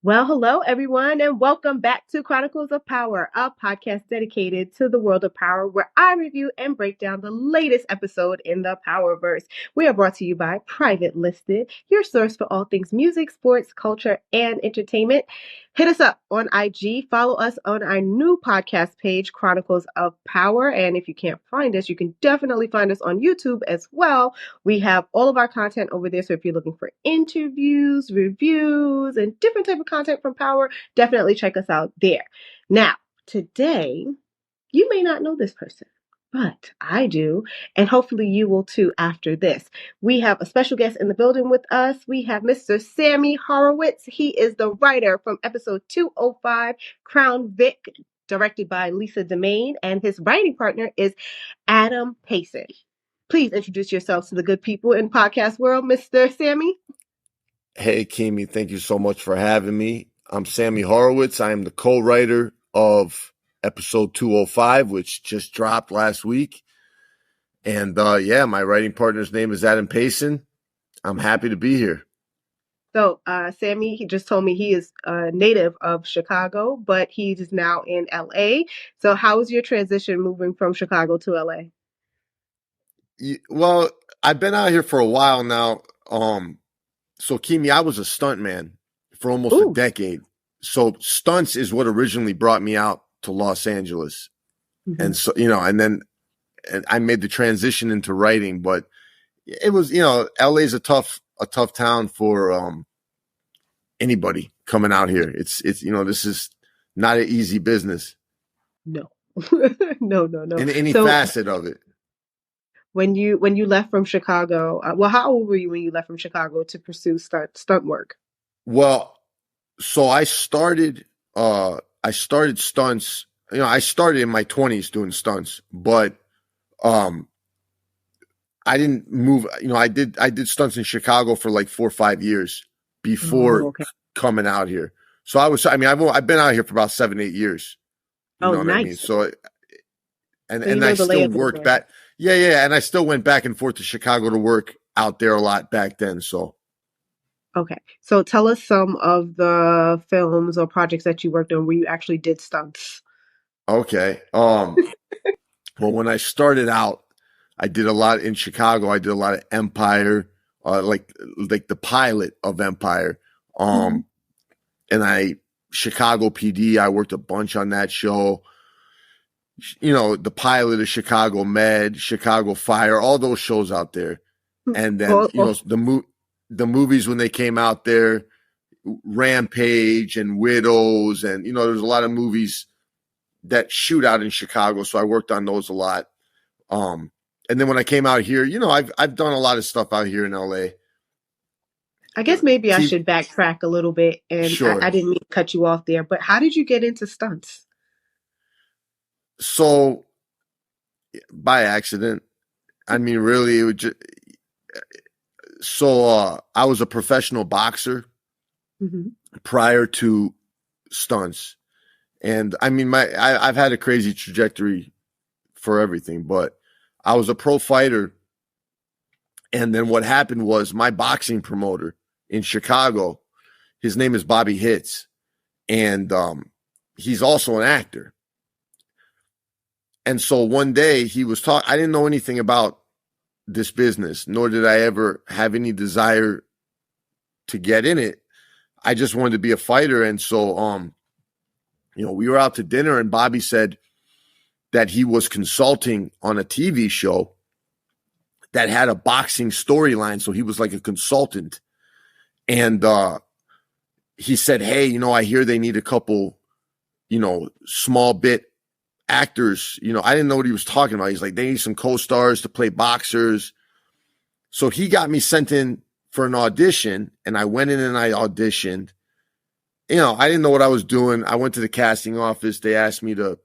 Well, hello, everyone, and welcome back to Chronicles of Power, a podcast dedicated to the world of power, where I review and break down the latest episode in the Powerverse. We are brought to you by Private Listed, your source for all things music, sports, culture, and entertainment. Hit us up on IG. Follow us on our new podcast page, Chronicles of Power. And if you can't find us, you can definitely find us on YouTube as well. We have all of our content over there. So if you're looking for interviews, reviews, and different type of content from Power, definitely check us out there. Now, today, you may not know this person, but I do, and hopefully you will too after this. We have a special guest in the building with us. We have Mr. Sammy Horowitz. He is the writer from episode 205, Crown Vic, directed by Lisa Demain, and his writing partner is Adam Payson. Please introduce yourselves to the good people in podcast world, Mr. Sammy. Hey, Keemie, thank you so much for having me. I'm Sammy Horowitz. I am the co-writer of episode 205, which just dropped last week. And my writing partner's name is Adam Payson. I'm happy to be here. So Sammy, he just told me he is a native of Chicago, but he is now in LA. So how was your transition moving from Chicago to LA? Well, I've been out here for a while now. So Keemie, I was a stuntman for almost a decade. So stunts is what originally brought me out to Los Angeles. Mm-hmm. And so, and I made the transition into writing, but it was, LA is a tough town for anybody coming out here. It's this is not an easy business. No. No. In any facet of it. When you left from Chicago, how old were you when you left from Chicago to pursue stunt work? Well, so I started stunts. I started in my 20s doing stunts, but I didn't move. I did stunts in Chicago for like 4 or 5 years before coming out here. So I've been out here for about 7, 8 years. You know what I mean? So, and I still worked back. Yeah. And I still went back and forth to Chicago to work out there a lot back then. So. Okay. So tell us some of the films or projects that you worked on where you actually did stunts. Okay. Well, when I started out, I did a lot in Chicago. I did a lot of Empire, like the pilot of Empire. And Chicago PD, I worked a bunch on that show. The pilot of Chicago Med, Chicago Fire, all those shows out there. And then, the movies when they came out there, Rampage and Widows. And, there's a lot of movies that shoot out in Chicago. So I worked on those a lot. And then when I came out here, I've done a lot of stuff out here in LA. I guess maybe I should backtrack a little bit. And sure. I didn't mean to cut you off there, but how did you get into stunts? So by accident, I mean, really, it would just, I was a professional boxer prior to stunts. And I mean, I've had a crazy trajectory for everything, but I was a pro fighter. And then what happened was my boxing promoter in Chicago, his name is Bobby Hitz. And he's also an actor. And so one day he was talking, I didn't know anything about this business, nor did I ever have any desire to get in it. I just wanted to be a fighter. And so, we were out to dinner and Bobby said that he was consulting on a TV show that had a boxing storyline. So he was like a consultant. And he said, hey, I hear they need a couple, small bit actors. I didn't know what he was talking about. He's like, they need some co-stars to play boxers. So he got me sent in for an audition, and I went in and I auditioned. I didn't know what I was doing. I went to the casting office. They asked me to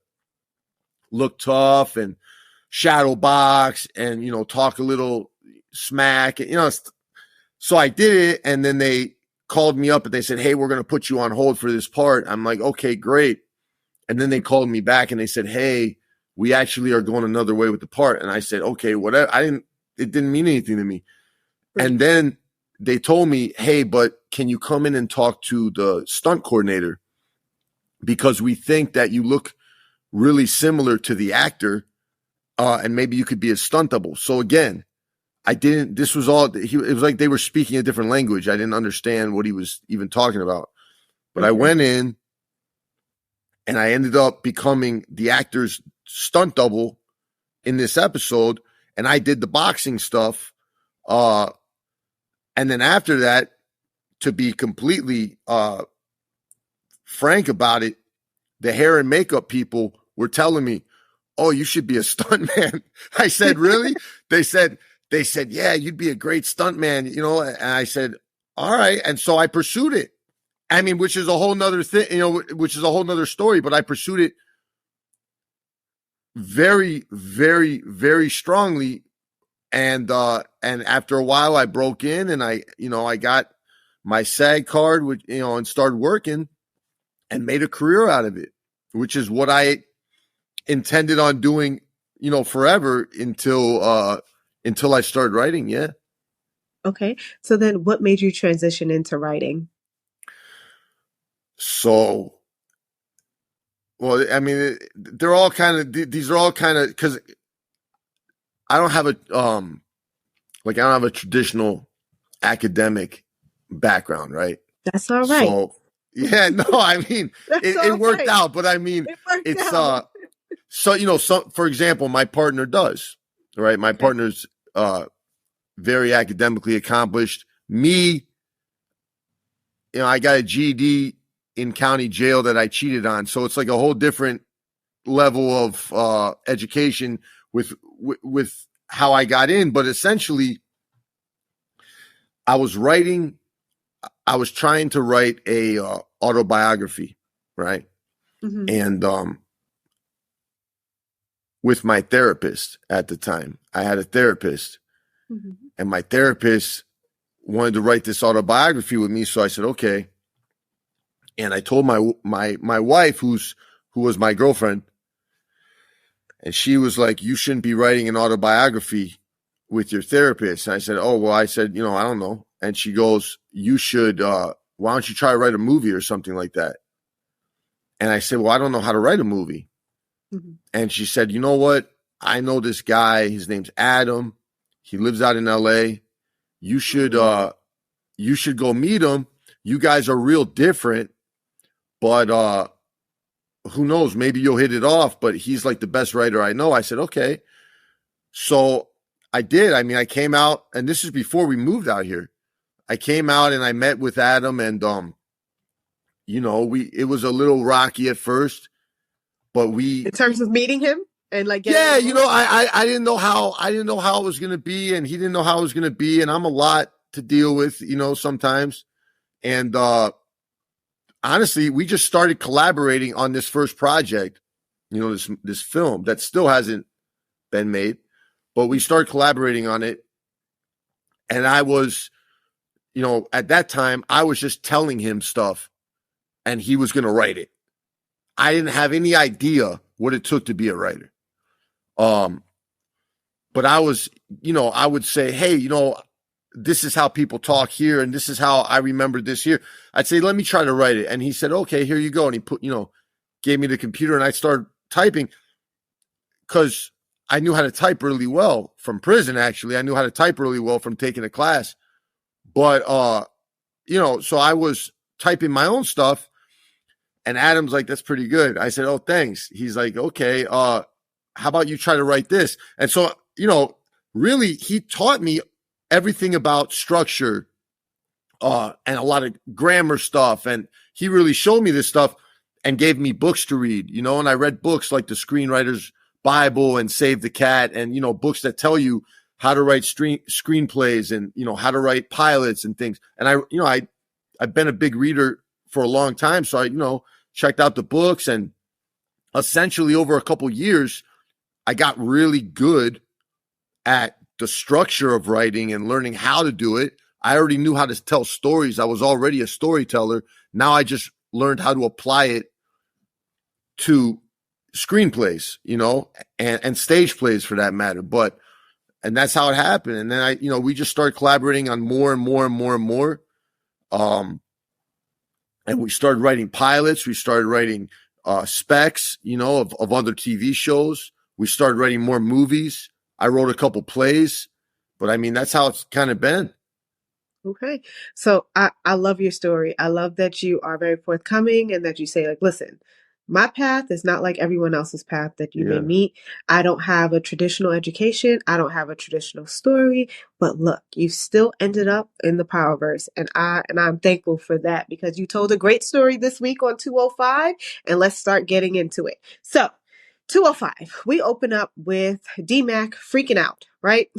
look tough and shadow box and, talk a little smack, so I did it. And then they called me up and they said, hey, we're going to put you on hold for this part. I'm like, okay, great. And then they called me back and they said, hey, we actually are going another way with the part. And I said, okay, whatever. It didn't mean anything to me. Right. And then they told me, hey, but can you come in and talk to the stunt coordinator? Because we think that you look really similar to the actor, and maybe you could be a stunt double. So again, this was all, it was like they were speaking a different language. I didn't understand what he was even talking about. But I went in and I ended up becoming the actor's stunt double in this episode. And I did the boxing stuff. And then after that, to be completely frank about it, the hair and makeup people were telling me, oh, you should be a stuntman. I said, really? They said, yeah, you'd be a great stuntman, you know? And I said, all right. And so I pursued it. I mean, which is a whole nother thing, you know, which is a whole nother story, but I pursued it very, very, very strongly. And after a while I broke in and I got my SAG card, which, you know, and started working and made a career out of it, which is what I intended on doing, you know, forever until I started writing. Yeah. Okay. So then what made you transition into writing? So, well, I mean, these are all kind of, because I don't have a traditional academic background, right? That's all right. So, yeah, no, I mean, it worked out, but I mean, so, you know, for example, my partner does, right? My partner's very academically accomplished. Me, you know, I got a GED in county jail that I cheated on. So it's like a whole different level of education with how I got in. But essentially, I was trying to write a autobiography, right? Mm-hmm. And with my therapist at the time, I had a therapist, mm-hmm. and my therapist wanted to write this autobiography with me. So I said, okay. And I told my wife, who was my girlfriend, and she was like, you shouldn't be writing an autobiography with your therapist. And I said, oh, well, I said, you know, I don't know. And she goes, you should, why don't you try to write a movie or something like that? And I said, well, I don't know how to write a movie. Mm-hmm. And she said, you know what? I know this guy. His name's Adam. He lives out in LA. You should go meet him. You guys are real different, but who knows? Maybe you'll hit it off, but he's like the best writer I know. I said, okay. So I did. I mean, I came out, and this is before we moved out here. I came out and I met with Adam, and you know, it was a little rocky at first, but in terms of meeting him and like, yeah, you know, I didn't know how it was going to be, and he didn't know how it was going to be. And I'm a lot to deal with, you know, sometimes. And, honestly, we just started collaborating on this first project, you know, this film that still hasn't been made, but we started collaborating on it. And I was, you know, at that time, I was just telling him stuff and he was going to write it. I didn't have any idea what it took to be a writer. But I was, you know, I would say, hey, you know, this is how people talk here, and this is how I remember this here. I'd say, let me try to write it. And he said, okay, here you go. And he gave me the computer, and I started typing because I knew how to type really well from prison. Actually, I knew how to type really well from taking a class. But, you know, so I was typing my own stuff, and Adam's like, that's pretty good. I said, oh, thanks. He's like, okay, how about you try to write this? And so, you know, really, he taught me everything about structure, and a lot of grammar stuff. And he really showed me this stuff and gave me books to read, you know, and I read books like The Screenwriter's Bible and Save the Cat, and, you know, books that tell you how to write screenplays and, you know, how to write pilots and things. And I've been a big reader for a long time. So I, you know, checked out the books, and essentially over a couple years, I got really good at the structure of writing and learning how to do it. I already knew how to tell stories. I was already a storyteller. Now I just learned how to apply it to screenplays, you know, and stage plays for that matter. But and that's how it happened. And then we just started collaborating on more and more and more and more. And we started writing pilots. We started writing specs, of other TV shows. We started writing more movies. I wrote a couple plays, but I mean, that's how it's kind of been. Okay. So I love your story. I love that you are very forthcoming and that you say, like, listen, my path is not like everyone else's path that you may Yeah. meet. I don't have a traditional education. I don't have a traditional story, but look, you've still ended up in the Powerverse. And I'm thankful for that because you told a great story this week on 205, and let's start getting into it. So 205, we open up with D-Mac freaking out, right?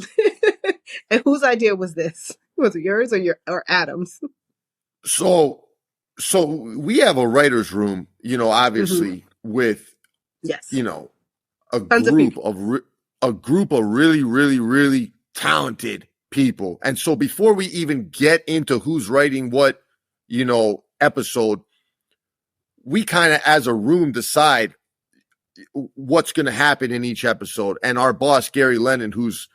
And whose idea was this? Was it yours or Adam's? So we have a writer's room, obviously with, Yes. a Tons of group people. of a group of really, really, really talented people. And so before we even get into who's writing what, episode, we kind of as a room decide what's going to happen in each episode. And our boss, Gary Lennon, who's,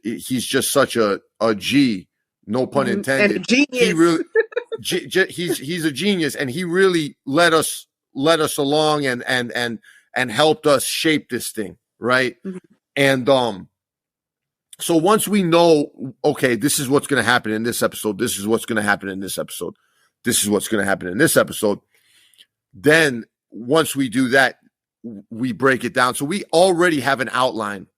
he's just such a G, no pun intended. And a genius. He really, he's a genius, and he really led us along and helped us shape this thing, right? Mm-hmm. And so once we know, okay, this is what's going to happen in this episode, this is what's going to happen in this episode, this is what's going to happen in this episode, then once we do that, we break it down. So we already have an outline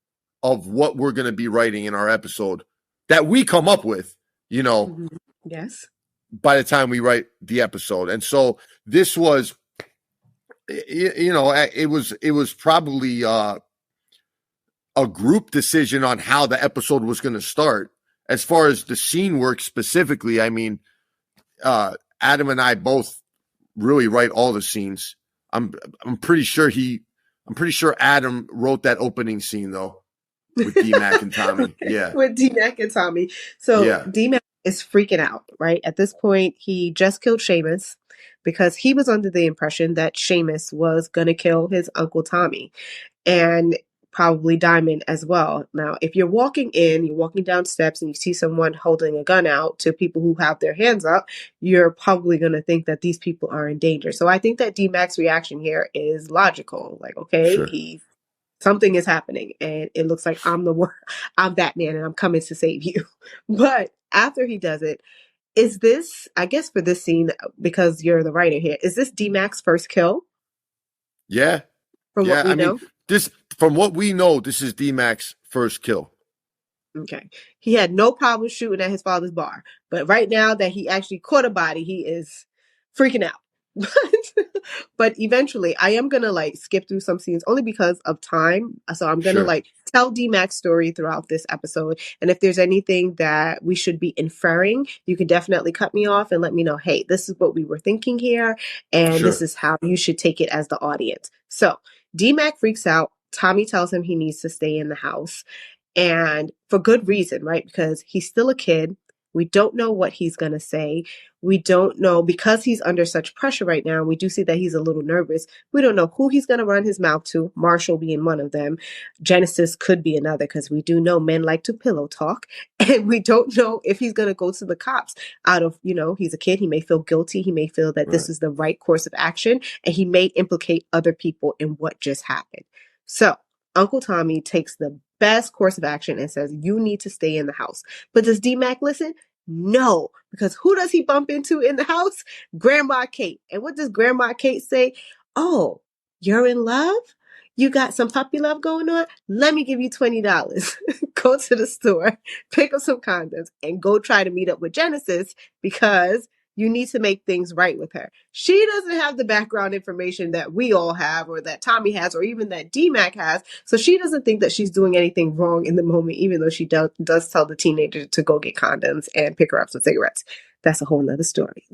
of what we're going to be writing in our episode that we come up with, Mm-hmm. Yes. by the time we write the episode. And so this was, it was probably a group decision on how the episode was going to start. As far as the scene work specifically, I mean, Adam and I both really write all the scenes. I'm pretty sure Adam wrote that opening scene though with D-Mac and Tommy. Yeah. With D-Mac and Tommy. So yeah. D-Mac is freaking out, right? At this point, he just killed Seamus because he was under the impression that Seamus was going to kill his Uncle Tommy and probably Diamond as well. Now, if you're walking down steps and you see someone holding a gun out to people who have their hands up, you're probably going to think that these people are in danger. So I think that D-Mac's reaction here is logical. Like, okay, Sure. something is happening and it looks like I'm Batman and I'm coming to save you. But after he does it, is this, I guess for this scene, because you're the writer here, is this D-Mac's first kill? Yeah. From what we know? From what we know, this is D-Mac's first kill. Okay. He had no problem shooting at his father's bar. But right now that he actually caught a body, he is freaking out. But eventually I am gonna skip through some scenes only because of time. So I'm gonna tell D-Mac's story throughout this episode. And if there's anything that we should be inferring, you can definitely cut me off and let me know, hey, this is what we were thinking here, and this is how you should take it as the audience. So D-Mac freaks out. Tommy tells him he needs to stay in the house. And for good reason, right? Because he's still a kid. We don't know what he's going to say. We don't know, because he's under such pressure right now. We do see that he's a little nervous. We don't know who he's going to run his mouth to, Marshall being one of them. Genesis could be another, because we do know men like to pillow talk. And we don't know if he's going to go to the cops out of, he's a kid. He may feel guilty. He may feel that this is the right course of action. And he may implicate other people in what just happened. So Uncle Tommy takes the best course of action and says, you need to stay in the house. But does D-Mac listen? No, because who does he bump into in the house? Grandma Kate. And what does Grandma Kate say? Oh, you're in love? You got some puppy love going on? Let me give you $20. Go to the store, pick up some condoms, and go try to meet up with Genesis because you need to make things right with her. She doesn't have the background information that we all have, or that Tommy has, or even that D-Mac has. So she doesn't think that she's doing anything wrong in the moment, even though she does tell the teenager to go get condoms and pick her up some cigarettes. That's a whole nother story.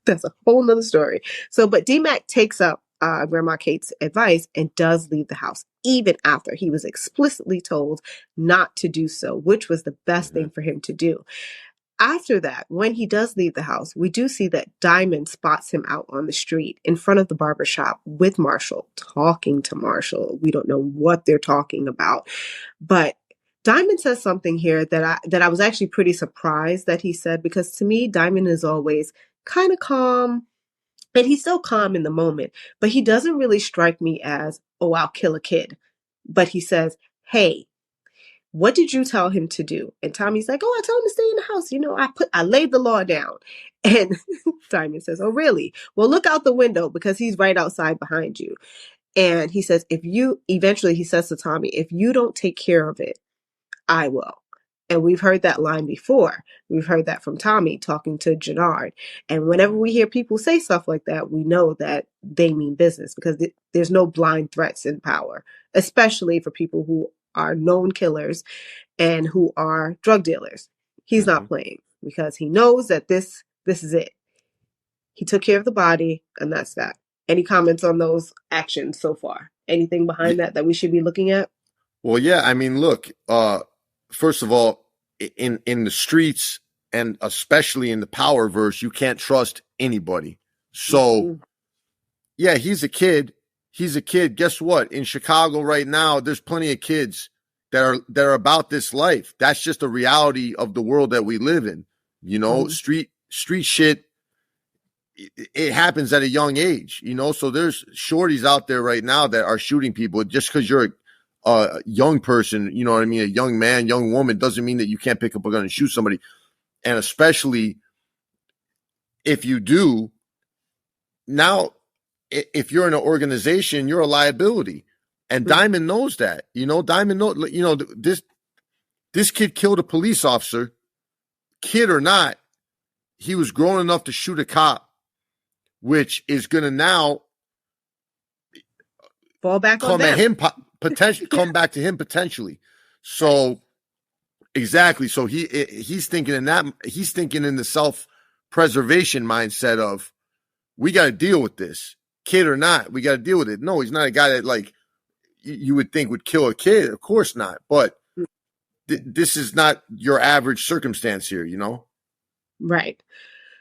That's a whole nother story. So, but D-Mac takes up Grandma Kate's advice and does leave the house, even after he was explicitly told not to do so, which was the best thing for him to do. After that, when he does leave the house, we do see that Diamond spots him out on the street in front of the barbershop with Marshall, talking to Marshall. We don't know what they're talking about, but Diamond says something here that I was actually pretty surprised that he said, because to me, Diamond is always kind of calm, and he's still calm in the moment, but he doesn't really strike me as, oh, I'll kill a kid. But he says, hey, what did you tell him to do? And Tommy's like, oh, I told him to stay in the house. I laid the law down. And Diamond says, oh, really? Well, look out the window because he's right outside behind you. And he says, eventually he says to Tommy, if you don't take care of it, I will. And we've heard that line before. We've heard that from Tommy talking to Jannard. And whenever we hear people say stuff like that, we know that they mean business, because there's no blind threats in power, especially for people who are known killers and who are drug dealers. He's not playing, because he knows that this is it. He took care of the body, and that's that. Any comments on those actions so far? Anything behind that we should be looking at? Well, yeah. I mean, look. First of all, in the streets, and especially in the power verse, you can't trust anybody. So, yeah, he's a kid. He's a kid. Guess what? In Chicago right now, there's plenty of kids that are about this life. That's just a reality of the world that we live in. Street shit. It happens at a young age. So there's shorties out there right now that are shooting people. Just because you're a young person, you know what I mean, a young man, young woman, doesn't mean that you can't pick up a gun and shoot somebody. And especially if you do, now, if you're in an organization, you're a liability. And Diamond knows that. Diamond knows, this kid killed a police officer, kid or not. He was grown enough to shoot a cop, which is going to now fall back come at him, potentially come back to him potentially. So exactly. So he's thinking in the self-preservation mindset of, we got to deal with this, kid or not. We got to deal with it. No, he's not a guy that, like, you would think would kill a kid. Of course not. But this is not your average circumstance here, Right.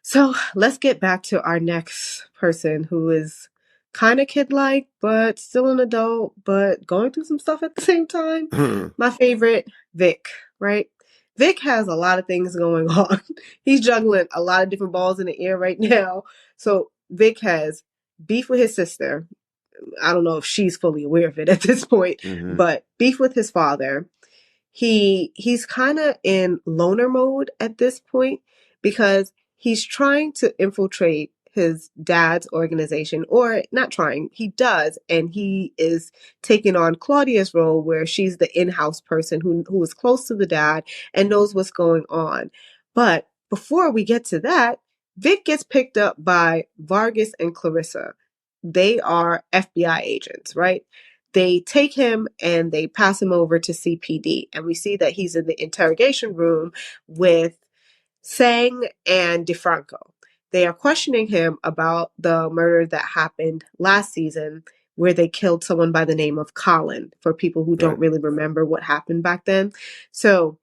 So let's get back to our next person, who is kind of kid-like, but still an adult, but going through some stuff at the same time. My favorite, Vic, right? Vic has a lot of things going on. He's juggling a lot of different balls in the air right now. So Vic has beef with his sister. I don't know if she's fully aware of it at this point, but beef with his father. He's kind of in loner mode at this point, because he's trying to infiltrate his dad's organization, or not trying, he does, and he is taking on Claudia's role, where she's the in-house person who is close to the dad and knows what's going on. But before we get to that, Vic gets picked up by Vargas and Clarissa. They are FBI agents, right? They take him and they pass him over to CPD, and we see that he's in the interrogation room with Sang and DeFranco. They are questioning him about the murder that happened last season, where they killed someone by the name of Colin, for people who don't really remember what happened back then. So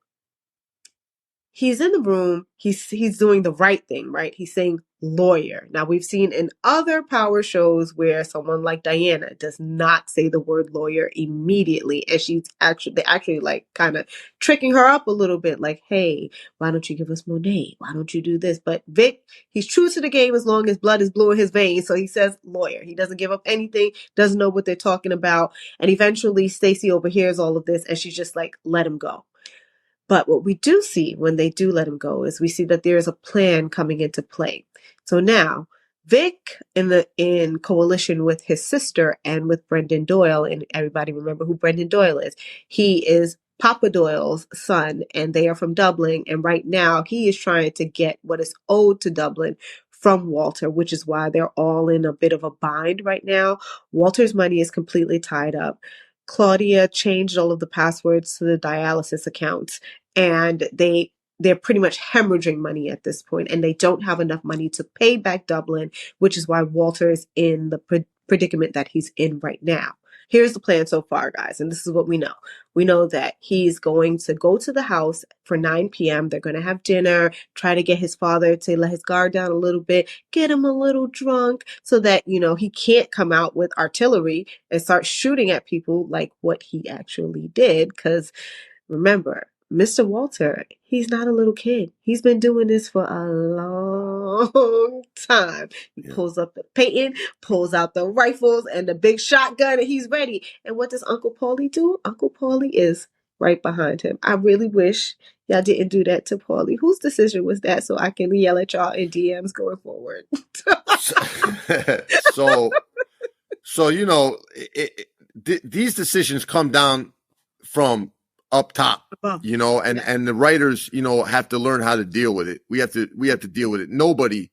he's in the room, he's doing the right thing, right? He's saying lawyer. Now, we've seen in other power shows where someone like Diana does not say the word lawyer immediately, and they actually like kind of tricking her up a little bit, like, hey, why don't you give us Monet? Why don't you do this? But Vic, he's true to the game as long as blood is blue in his veins, so he says lawyer. He doesn't give up anything, doesn't know what they're talking about, and eventually Stacy overhears all of this, and she's just like, let him go. But what we do see when they do let him go is we see that there is a plan coming into play. So now Vic, in coalition with his sister and with Brendan Doyle, and everybody remember who Brendan Doyle is. He is Papa Doyle's son, and they are from Dublin. And right now he is trying to get what is owed to Dublin from Walter, which is why they're all in a bit of a bind right now. Walter's money is completely tied up. Claudia changed all of the passwords to the dialysis accounts, and they're pretty much hemorrhaging money at this point, and they don't have enough money to pay back Dublin, which is why Walter is in the predicament that he's in right now. Here's the plan so far, guys, and this is what we know. We know that he's going to go to the house for 9 p.m. They're going to have dinner, try to get his father to let his guard down a little bit, get him a little drunk so that, he can't come out with artillery and start shooting at people like what he actually did, because remember, Mr. Walter, he's not a little kid. He's been doing this for a long time. He Yeah. pulls up the painting, pulls out the rifles and the big shotgun, and he's ready. And what does Uncle Paulie do? Uncle Paulie is right behind him. I really wish y'all didn't do that to Paulie. Whose decision was that? So I can yell at y'all in DMs going forward. So, so you know, these decisions come down from up top, you know, and the writers, you know, have to learn how to deal with it. We have to deal with it. Nobody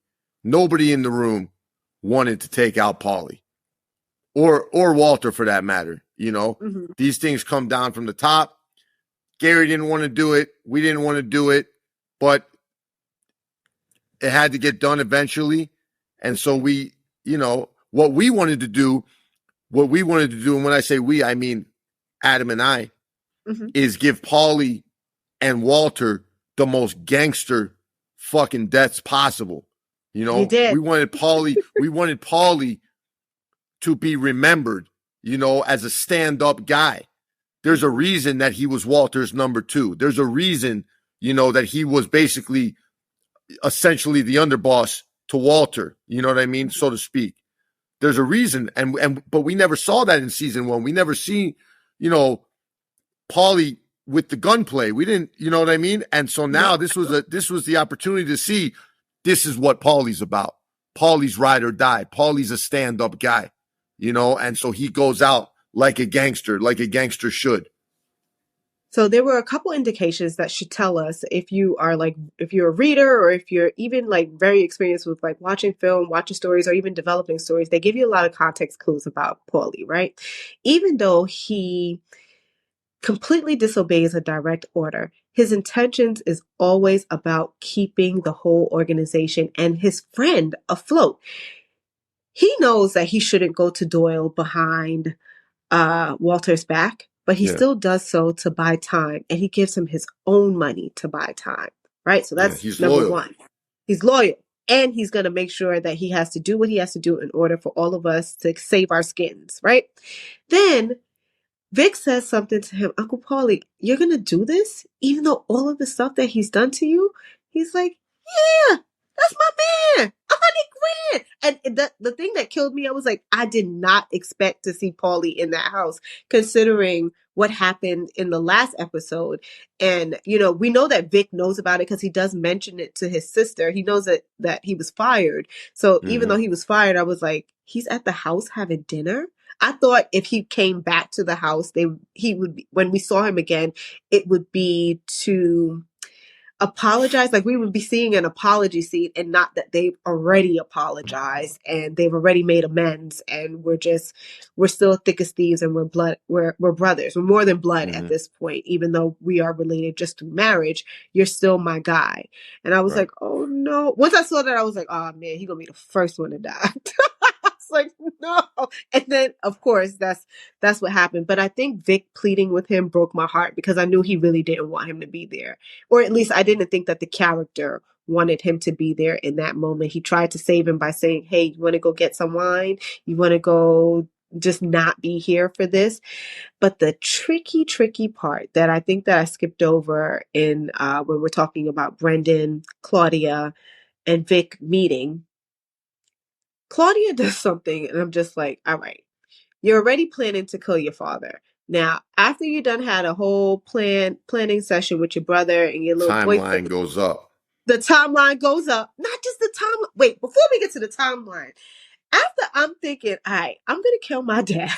in the room wanted to take out Paulie or Walter for that matter. You know, these things come down from the top. Gary didn't want to do it. We didn't want to do it, but it had to get done eventually. And so we, you know, what we wanted to do, and when I say we, I mean Adam and I, is give Paulie and Walter the most gangster fucking deaths possible. You know, we wanted Paulie to be remembered, you know, as a stand-up guy. There's a reason that he was Walter's number 2. There's a reason, you know, that he was basically essentially the underboss to Walter, you know what I mean, so to speak. There's a reason, but we never saw that in season 1. We never see, you know, Paulie with the gunplay. We didn't, you know what I mean? And so now this was the opportunity to see this is what Paulie's about. Paulie's ride or die. Paulie's a stand-up guy, you know, and so he goes out like a gangster should. So there were a couple indications that should tell us if you're a reader or if you're even like very experienced with like watching film, watching stories, or even developing stories. They give you a lot of context clues about Paulie, right? Even though he completely disobeys a direct order, his intentions is always about keeping the whole organization and his friend afloat. He knows that he shouldn't go to Doyle behind Walter's back, but he still does so to buy time, and he gives him his own money to buy time, right? So that's number loyal. 1. He's loyal, and he's going to make sure that he has to do what he has to do in order for all of us to save our skins, right? Then Vic says something to him, Uncle Paulie, you're going to do this? Even though all of the stuff that he's done to you? He's like, yeah, that's my man. 100 grand. And the thing that killed me, I was like, I did not expect to see Paulie in that house, considering what happened in the last episode. And, you know, we know that Vic knows about it because he does mention it to his sister. He knows that he was fired. So even though he was fired, I was like, he's at the house having dinner? I thought if he came back to the house, he would be, when we saw him again, it would be to apologize. Like we would be seeing an apology scene, and not that they've already apologized and they've already made amends, and we're still thick as thieves, and we're brothers. We're more than blood at this point, even though we are related just through marriage. You're still my guy. And I was like, oh no. Once I saw that, I was like, oh man, he's gonna be the first one to die. Like, no. And then of course that's what happened. But I think Vic pleading with him broke my heart, because I knew he really didn't want him to be there. Or at least I didn't think that the character wanted him to be there in that moment. He tried to save him by saying, hey, you want to go get some wine? You want to go just not be here for this? But the tricky part that I think that I skipped over in when we're talking about Brendan, Claudia, and Vic meeting, Claudia does something, and I'm just like, all right, you're already planning to kill your father. Now, after you done had a whole planning session with your brother and your little boyfriend, goes up. The timeline goes up. Not just the timeline. Wait, before we get to the timeline, after I'm thinking, all right, I'm going to kill my dad.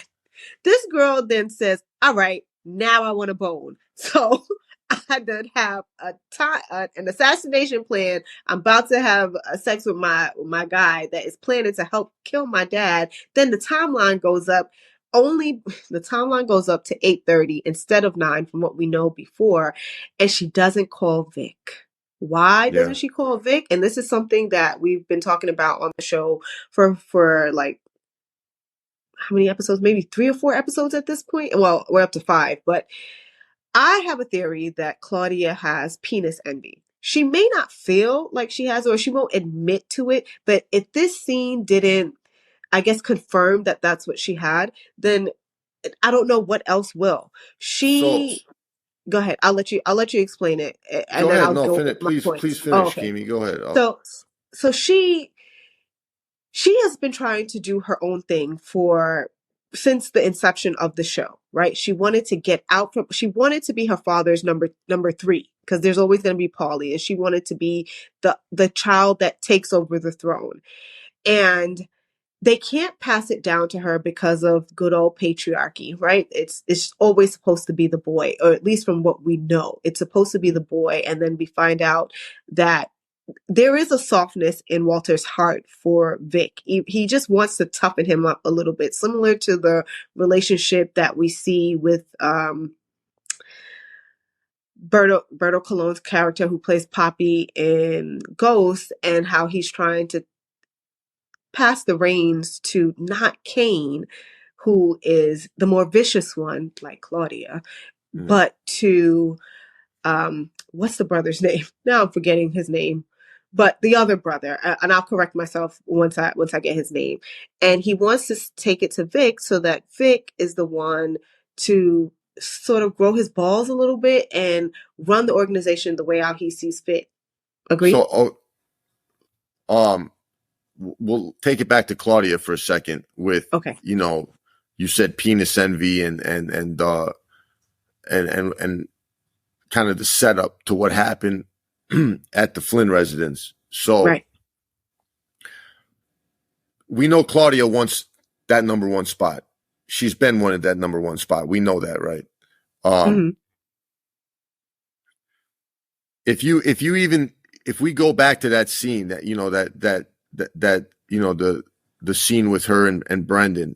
This girl then says, all right, now I want a bone. So I done have an assassination plan. I'm about to have sex with my guy that is planning to help kill my dad. Then the timeline goes up. The timeline goes up to 8:30 instead of 9 from what we know before. And she doesn't call Vic. Why doesn't she call Vic? And this is something that we've been talking about on the show for like, how many episodes? Maybe 3 or 4 episodes at this point. Well, we're up to 5, but I have a theory that Claudia has penis envy. She may not feel like she has, or she won't admit to it, but if this scene didn't, I guess, confirm that that's what she had, then I don't know what else will. go ahead. I'll let you explain it, and Go then ahead. I'll No, go finish. with my Please points. Oh, finish, okay. Keemie. Go ahead. Oh. So so she has been trying to do her own thing for since the inception of the show, right? She wanted to get out from she wanted to be her father's number 3, because there's always going to be Polly, and she wanted to be the child that takes over the throne. And they can't pass it down to her because of good old patriarchy, right? It's always supposed to be the boy, or at least from what we know, it's supposed to be the boy. And then we find out that there is a softness in Walter's heart for Vic. He just wants to toughen him up a little bit, similar to the relationship that we see with Berto Colon's character who plays Poppy in Ghost, and how he's trying to pass the reins to not Kane, who is the more vicious one, like Claudia, but to what's the brother's name? Now I'm forgetting his name. But the other brother, and I'll correct myself once I get his name. And he wants to take it to Vic so that Vic is the one to sort of grow his balls a little bit and run the organization the way how he sees fit. Agree? So, we'll take it back to Claudia for a second with, Okay. you said penis envy and kind of the setup to what happened at the Flynn residence. So Right. we know Claudia wants that number 1 spot. She's been wanted that number 1 spot. We know that, right? Mm-hmm. If we go back to that scene that, the scene with her and Brendan,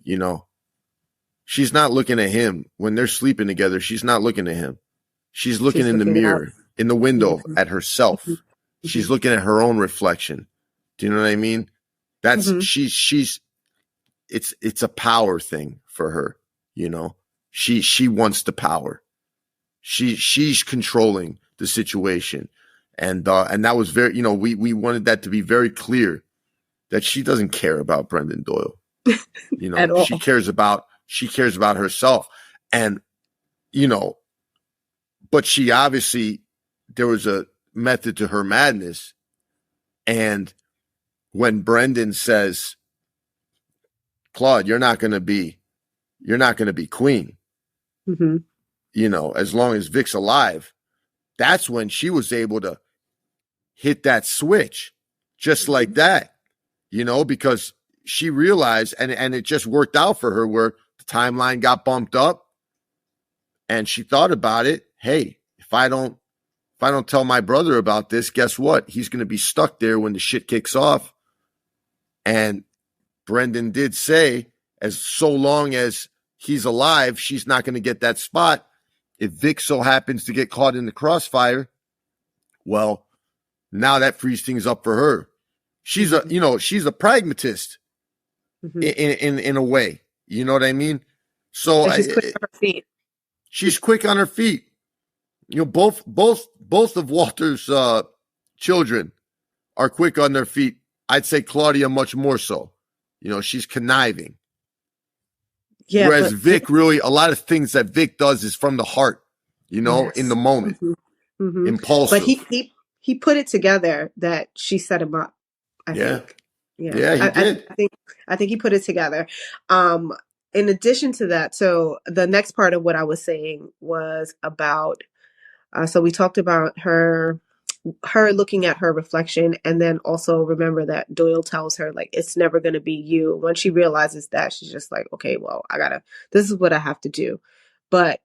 she's not looking at him when they're sleeping together. She's not looking at him. She's looking in the mirror, in the window at herself. Mm-hmm. She's looking at her own reflection. Do you know what I mean? That's it's a power thing for her. She wants the power. She's controlling the situation. And that was very, we wanted that to be very clear that she doesn't care about Brendan Doyle. At all. She cares about herself. And, but she obviously, there was a method to her madness. And when Brendan says, Claude, you're not going to be queen, as long as Vic's alive, that's when she was able to hit that switch just like that, because she realized, and it just worked out for her where the timeline got bumped up and she thought about it. Hey, if I don't tell my brother about this, guess what? He's going to be stuck there when the shit kicks off. And Brendan did say, as so long as he's alive, she's not going to get that spot. If Vic so happens to get caught in the crossfire, well, now that frees things up for her. She's a pragmatist in a way. You know what I mean? So she's quick on her feet. She's quick on her feet. Both of Walter's children are quick on their feet. I'd say Claudia much more so. She's conniving. Yeah, whereas Vic really, a lot of things that Vic does is from the heart, in the moment, impulsive. But he put it together that she set him up. I think. Yeah, he did. I think he put it together. In addition to that, so the next part of what I was saying was about. So we talked about her looking at her reflection, and then also remember that Doyle tells her, like, it's never going to be you. When she realizes that, she's just like, okay, well, this is what I have to do. But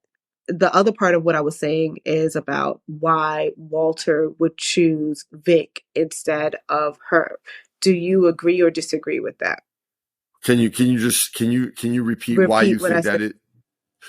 the other part of what I was saying is about why Walter would choose Vic instead of her. Do you agree or disagree with that? Can you repeat why you think that it?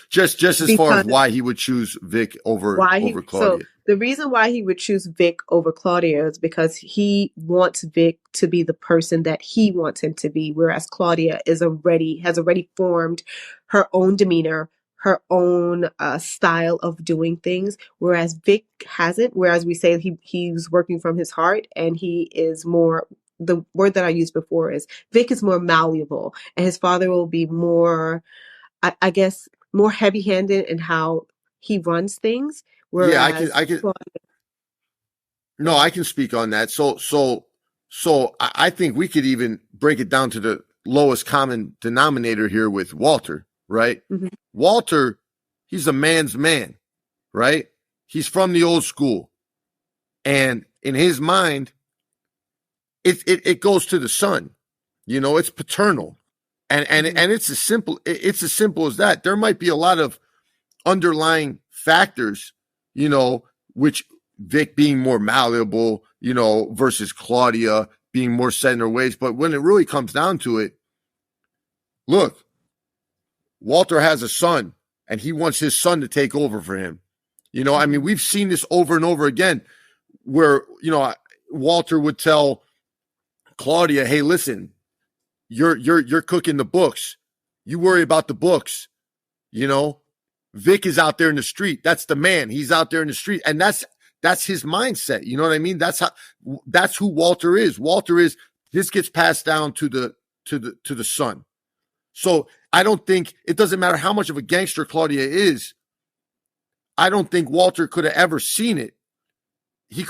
Just as far as why he would choose Vic over Claudia. So the reason why he would choose Vic over Claudia is because he wants Vic to be the person that he wants him to be, whereas Claudia has already formed her own demeanor, her own style of doing things, whereas Vic hasn't. Whereas we say he's working from his heart, and he is more. The word that I used before is Vic is more malleable, and his father will be more, I guess, more heavy-handed in how he runs things, Yeah, whereas Claude, no, I can speak on that. So I think we could even break it down to the lowest common denominator here with Walter, right? mhm, Walter, he's a man's man, right? He's from the old school. And in his mind, it goes to the son. You know, it's paternal. And it's as simple as that. There might be a lot of underlying factors, you know, which Vic being more malleable, you know, versus Claudia being more set in her ways. But when it really comes down to it, look, Walter has a son and he wants his son to take over for him. You know, I mean, we've seen this over and over again where, you know, Walter would tell Claudia, hey, listen, you're cooking the books. You worry about the books, you know. Vic is out there in the street. That's the man. He's out there in the street. And that's his mindset. You know what I mean? That's who Walter is. Walter is, this gets passed down to the son. So I don't think it doesn't matter how much of a gangster Claudia is. I don't think Walter could have ever seen it. He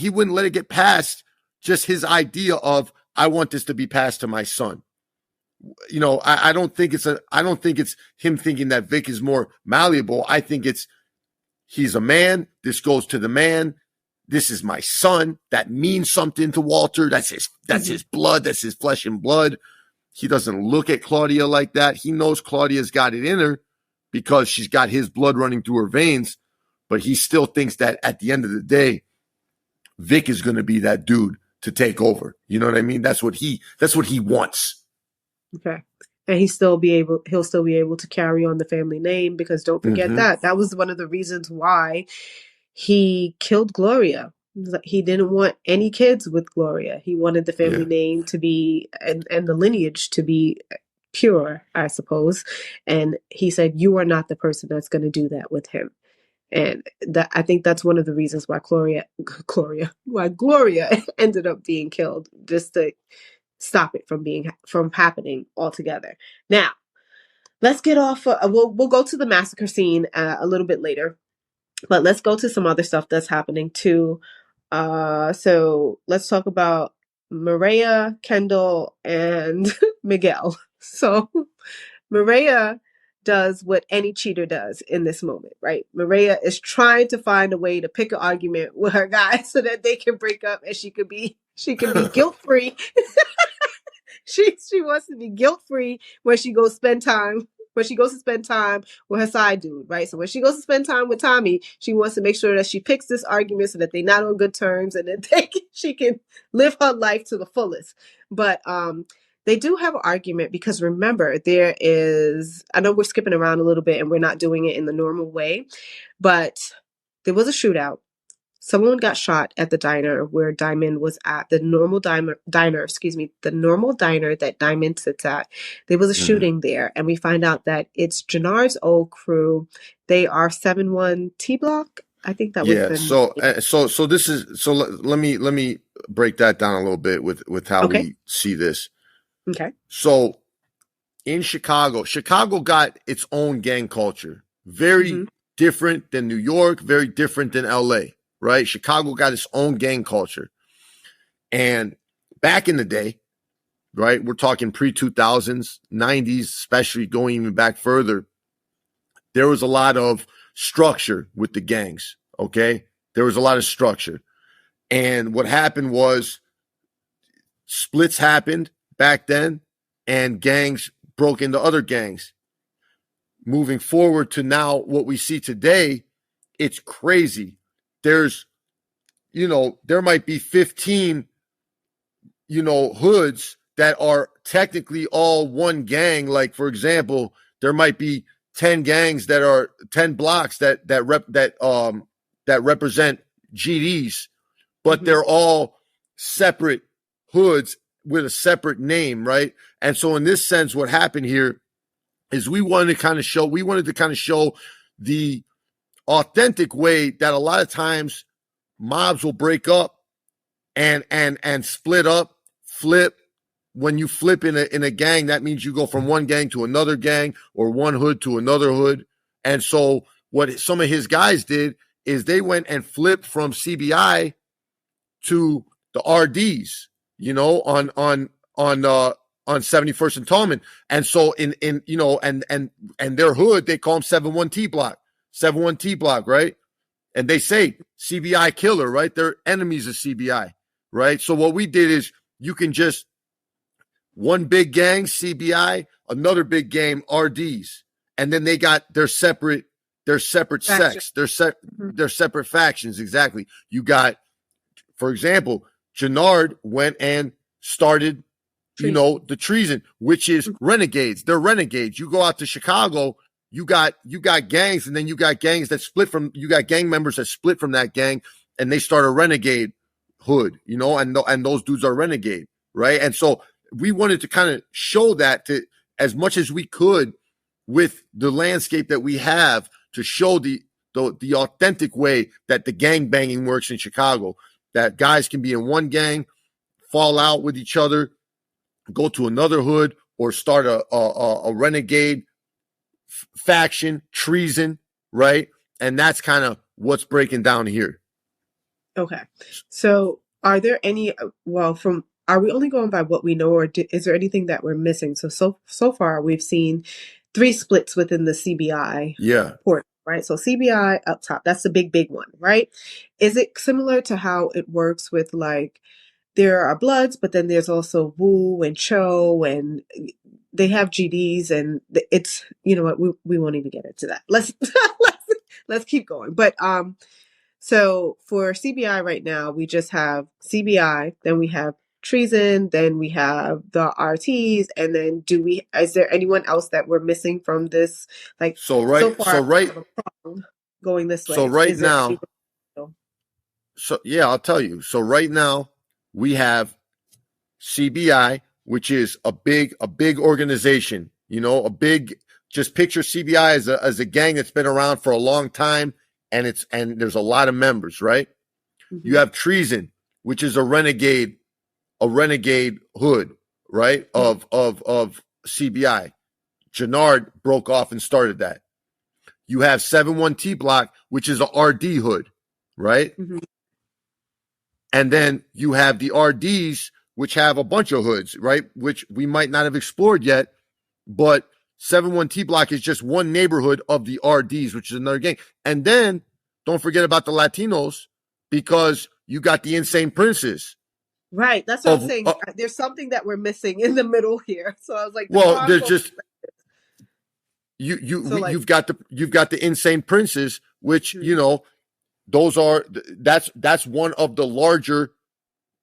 wouldn't let it get past just his idea of, I want this to be passed to my son. You know, I don't think it's him thinking that Vic is more malleable. I think he's a man. This goes to the man. This is my son. That means something to Walter. That's his blood. That's his flesh and blood. He doesn't look at Claudia like that. He knows Claudia's got it in her because she's got his blood running through her veins, but he still thinks that at the end of the day, Vic is going to be that dude to take over. You know what I mean? That's what he wants. okay. And he'll still be able to carry on the family name, because don't forget that was one of the reasons why he killed Gloria. He didn't want any kids with Gloria. He wanted the family name to be and the lineage to be pure, I suppose. And he said, you are not the person that's going to do that with him. And I think that's one of the reasons why Gloria ended up being killed, just to stop it from happening altogether. Now, let's get off. We'll go to the massacre scene a little bit later, but let's go to some other stuff that's happening too. So let's talk about Maria, Kendall, and Miguel. So Maria does what any cheater does in this moment, right? Maria is trying to find a way to pick an argument with her guy so that they can break up and she can be guilt free. She wants to be guilt free when she goes to spend time with her side dude, right? So when she goes to spend time with Tommy, she wants to make sure that she picks this argument so that they're not on good terms and that she can live her life to the fullest. But they do have an argument because, remember, I know we're skipping around a little bit and we're not doing it in the normal way, but there was a shootout. Someone got shot at the diner where Diamond was at, the normal diner that Diamond sits at. There was a shooting there, and we find out that it's Jannard's old crew. They are 7-1 T Block. I think that was so this is so let me break that down a little bit with how we see this. Okay. So in Chicago got its own gang culture. Very different than New York, very different than LA. Right? Chicago got its own gang culture. And back in the day, right, we're talking pre-2000s, 90s, especially going even back further, there was a lot of structure with the gangs, okay? There was a lot of structure. And what happened was splits happened back then, and gangs broke into other gangs. Moving forward to now, what we see today, it's crazy. There's, there might be 15, hoods that are technically all one gang. Like, for example, there might be 10 gangs that are 10 blocks that represent GDs, but they're all separate hoods with a separate name, right? And so in this sense, what happened here is we wanted to kind of show the authentic way that a lot of times mobs will break up and split up, flip. When you flip in a gang, that means you go from one gang to another gang or one hood to another hood. And so what some of his guys did is they went and flipped from CBI to the RDs, on 71st and Tallman. And so in and their hood, they call them 71T block, right? And they say CBI killer, right? They're enemies of CBI, right? So what we did is you can just one big gang, CBI, another big gang, RDs. And then they got their separate sects, their separate factions. Exactly. You got, for example, Jannard went and started, the treason, which is renegades. They're renegades. You go out to Chicago, you got gangs, and then you got gangs that you got gang members that split from that gang, and they start a renegade hood, and those dudes are renegade, right? And so we wanted to kind of show that to as much as we could with the landscape that we have to show the authentic way that the gang banging works in Chicago, that guys can be in one gang, fall out with each other, go to another hood, or start a renegade faction, treason, right? And that's kind of what's breaking down here. Okay. So are there any, are we only going by what we know, or is there anything that we're missing? So far we've seen 3 splits within the CBI port, right? So CBI up top, that's the big one, right? Is it similar to how it works with, like, there are Bloods, but then there's also Wu and Cho, and they have GDs, and it's, you know what, we won't even get into that. Let's keep going. But so for CBI right now, we just have CBI, then we have treason, then we have the RTs, and then is there anyone else that we're missing from this? Like, going this way. So right now, I'll tell you. So right now we have CBI, which is a big organization, just picture CBI as a gang that's been around for a long time. And there's a lot of members, right? Mm-hmm. You have treason, which is a renegade hood, right? Mm-hmm. Of CBI. Jannard broke off and started that. You have 71T block, which is a RD hood, right? Mm-hmm. And then you have the RDs, which have a bunch of hoods, right? Which we might not have explored yet, but 71T block is just one neighborhood of the RDs, which is another gang. And then don't forget about the Latinos, because you got the Insane Princes. Right. That's what I'm saying. There's something that we're missing in the middle here. So I was like, there's just you've got the Insane Princes, which, that's one of the larger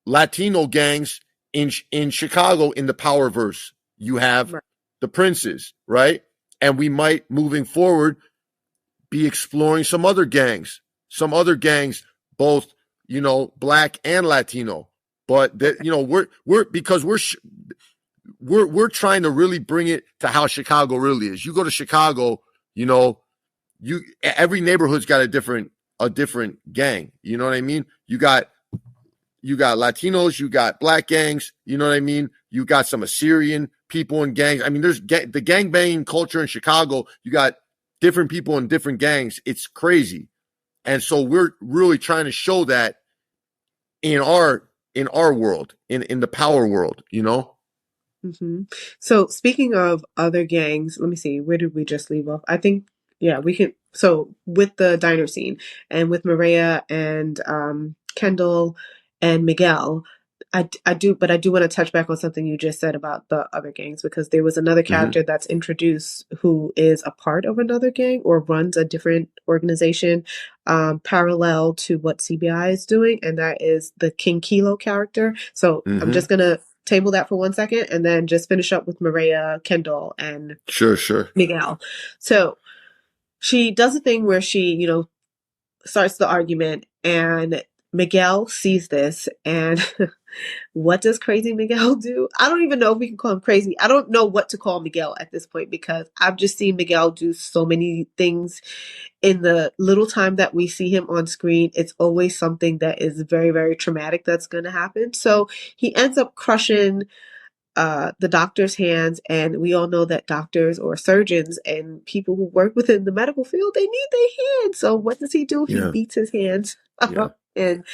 Latino gangs in Chicago in the Powerverse. You have the Princes, right? And we might, moving forward, be exploring some other gangs, both, Black and Latino. But that, we're trying to really bring it to how Chicago really is. You go to Chicago, every neighborhood's got a different gang. You know what I mean? You got Latinos, you got Black gangs. You know what I mean? You got some Assyrian people in gangs. I mean, there's the gang banging culture in Chicago. You got different people in different gangs. It's crazy. And so we're really trying to show that in our world, in the power world, Mm-hmm. So speaking of other gangs, let me see, where did we just leave off? I think, we can. So with the diner scene and with Maria and Kendall and Miguel, I do want to touch back on something you just said about the other gangs, because there was another character that's introduced who is a part of another gang or runs a different organization parallel to what CBI is doing, and that is the King Kilo character. So I'm just going to table that for 1 second and then just finish up with Maria, Kendall, and Miguel. So she does a thing where she, starts the argument, and Miguel sees this, and what does crazy Miguel do? I don't even know if we can call him crazy. I don't know what to call Miguel at this point, because I've just seen Miguel do so many things in the little time that we see him on screen. It's always something that is very, very traumatic that's going to happen. So he ends up crushing the doctor's hands, and we all know that doctors or surgeons and people who work within the medical field, they need their hands. So what does he do? He Yeah. beats his hands Yeah. and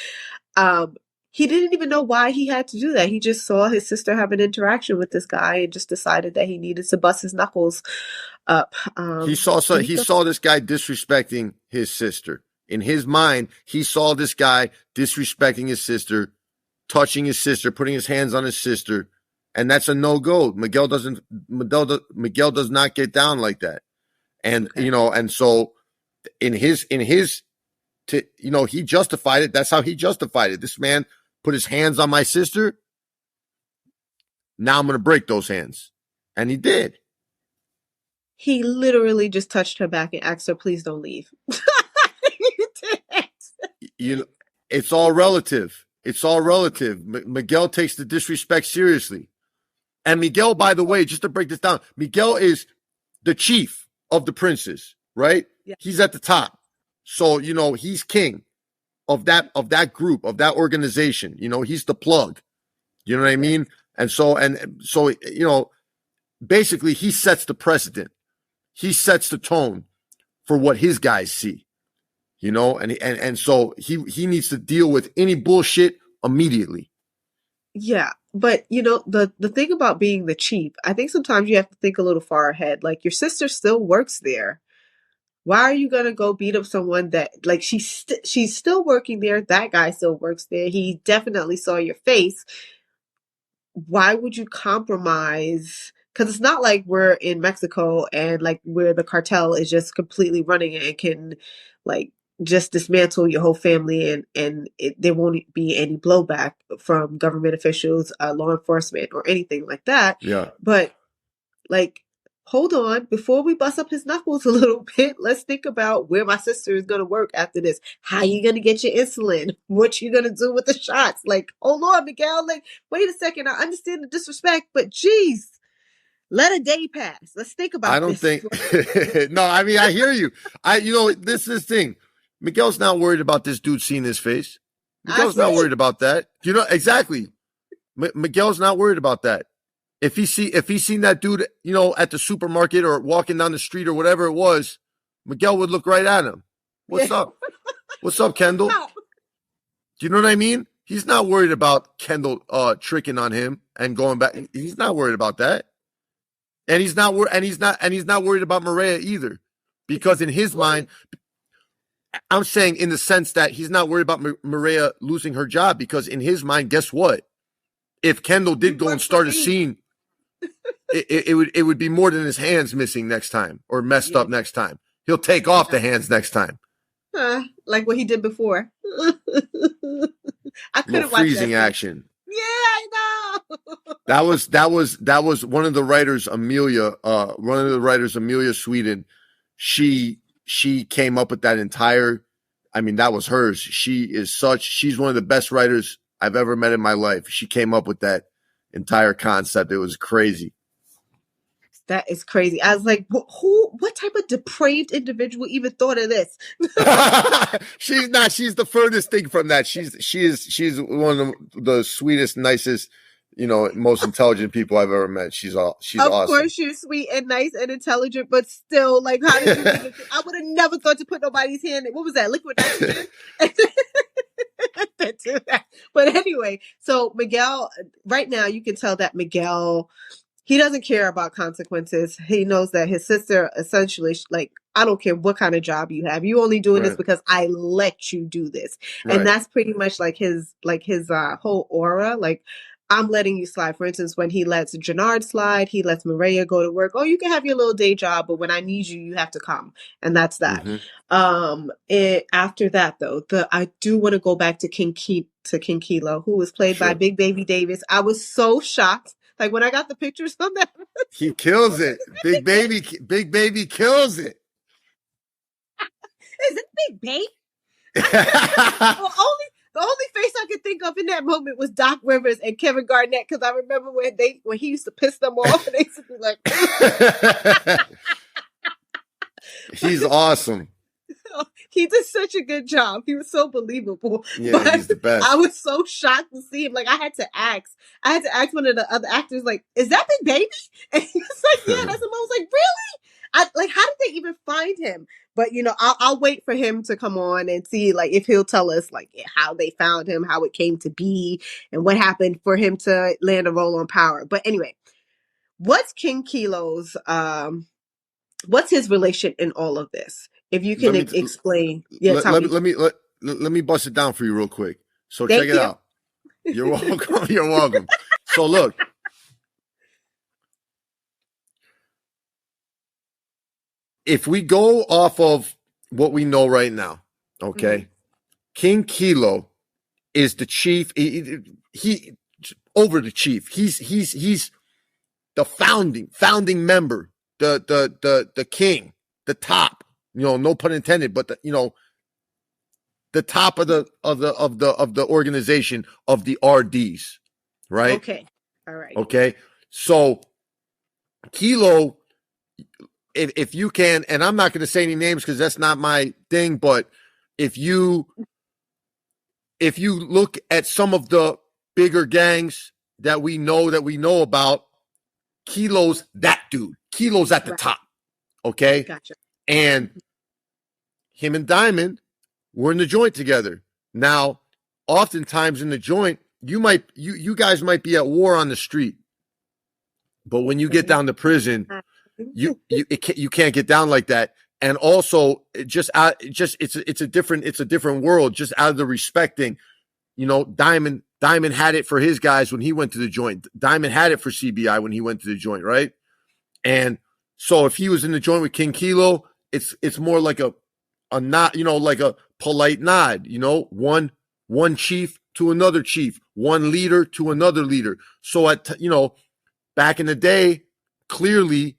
um, he didn't even know why he had to do that. He just saw his sister have an interaction with this guy and just decided that he needed to bust his knuckles up. He saw this guy disrespecting his sister. In his mind, he saw this guy disrespecting his sister, touching his sister, putting his hands on his sister, and that's a no-go. Miguel does not get down like that. And Okay. and so he justified it. That's how he justified it. This man put his hands on my sister. Now I'm going to break those hands. And he did. He literally just touched her back and asked her, please don't leave. It's all relative. It's all relative. Miguel takes the disrespect seriously. And Miguel, by the way, just to break this down, Miguel is the chief of the princes, right? Yeah. He's at the top. So, he's king of that group, of that organization. He's the plug. You know what I mean? And so, basically he sets the precedent. He sets the tone for what his guys see, and so he needs to deal with any bullshit immediately. Yeah. But the thing about being the chief, I think sometimes you have to think a little far ahead. Like, your sister still works there. Why are you gonna go beat up someone that, like, she's still working there? That guy still works there. He definitely saw your face. Why would you compromise? Because it's not like we're in Mexico and like where the cartel is just completely running it and can like just dismantle your whole family, and there won't be any blowback from government officials, law enforcement, or anything like that. Yeah. But like, hold on, before we bust up his knuckles a little bit, let's think about where my sister is going to work after this. How you going to get your insulin? What you going to do with the shots? Like, hold on, Miguel. Like, wait a second. I understand the disrespect, but geez, let a day pass. Let's think about I don't this. think. No, I mean, I hear you. This is the thing. Miguel's not worried about this dude seeing his face. Miguel's not worried about that. Exactly. Miguel's not worried about that. If he's seen that dude, at the supermarket or walking down the street or whatever it was, Miguel would look right at him. What's up? What's up, Kendall? Do you know what I mean? He's not worried about Kendall tricking on him and going back. He's not worried about that. And he's not worried about Maria either. Because in his mind, I'm saying in the sense that he's not worried about Maria losing her job, because in his mind, guess what? If Kendall did go and start a scene, it would be more than his hands missing next time or messed up next time. He'll take off the hands next time. Like what he did before. I couldn't watch freezing action. Yeah, I know. That was one of the writers, Amelia. One of the writers, Amelia Sweden. She came up with that entire. I mean, that was hers. She's one of the best writers I've ever met in my life. She came up with that entire concept. It was crazy. That is crazy. I was like, what type of depraved individual even thought of this? She's not. She's the furthest thing from that. She's one of the sweetest, nicest, most intelligent people I've ever met. She's awesome. Of course, you're sweet and nice and intelligent, but still, like, how did you even I would have never thought to put nobody's hand in. What was that? Liquid nitrogen? But anyway, so Miguel, right now you can tell that Miguel, he doesn't care about consequences. He knows that his sister essentially, like, I don't care what kind of job you have. You only doing this because I let you do this. Right. And that's pretty much like his whole aura. Like, I'm letting you slide. For instance, when he lets Jannard slide, he lets Maria go to work. Oh, you can have your little day job, but when I need you, you have to come. And that's that. Mm-hmm. After that, though, I do want to go back to King Kilo, who was played by Big Baby Davis. I was so shocked. Like, when I got the pictures from that. He kills it. Big Baby kills it. Is it Big Baby? The only face I could think of in that moment was Doc Rivers and Kevin Garnett, because I remember when he used to piss them off and they used to be like. He's awesome. He did such a good job. He was so believable. Yeah, But he's the I best. was so shocked to see him. Like, I had to ask one of the other actors, like, is that Big Baby? And he was like, yeah, that's him. I was like, really? Like, how did they even find him? But I'll wait for him to come on and see, like, if he'll tell us, like, how they found him, how it came to be, and what happened for him to land a role on Power. But anyway, what's King Kilo's what's his relation in all of this? If you can Let me explain. Yeah, let, tell let, me. let me bust it down for you real quick. So check Thank it you. out. You're welcome. You're welcome. So look, if we go off of what we know right now, okay, Mhm. King Kilo is the chief. He over the chief. He's the founding member, the king, the top. No pun intended, but the top of the organization of the RDs, right? Okay. All right. Okay. So Kilo, if you can, and I'm not going to say any names because that's not my thing, but if you look at some of the bigger gangs that we know about, Kilo's that dude. Kilo's at the Right. top. Okay. Gotcha. And him and Diamond were in the joint together. Now, oftentimes in the joint, you guys might be at war on the street, but when you get down to prison, you can't get down like that. And also, it's a different world. Just out of the respecting, Diamond had it for his guys when he went to the joint. Diamond had it for CBI when he went to the joint, right? And so if he was in the joint with King Kilo, it's more like a nod, like a polite nod, one chief to another chief, one leader to another leader. So back in the day, clearly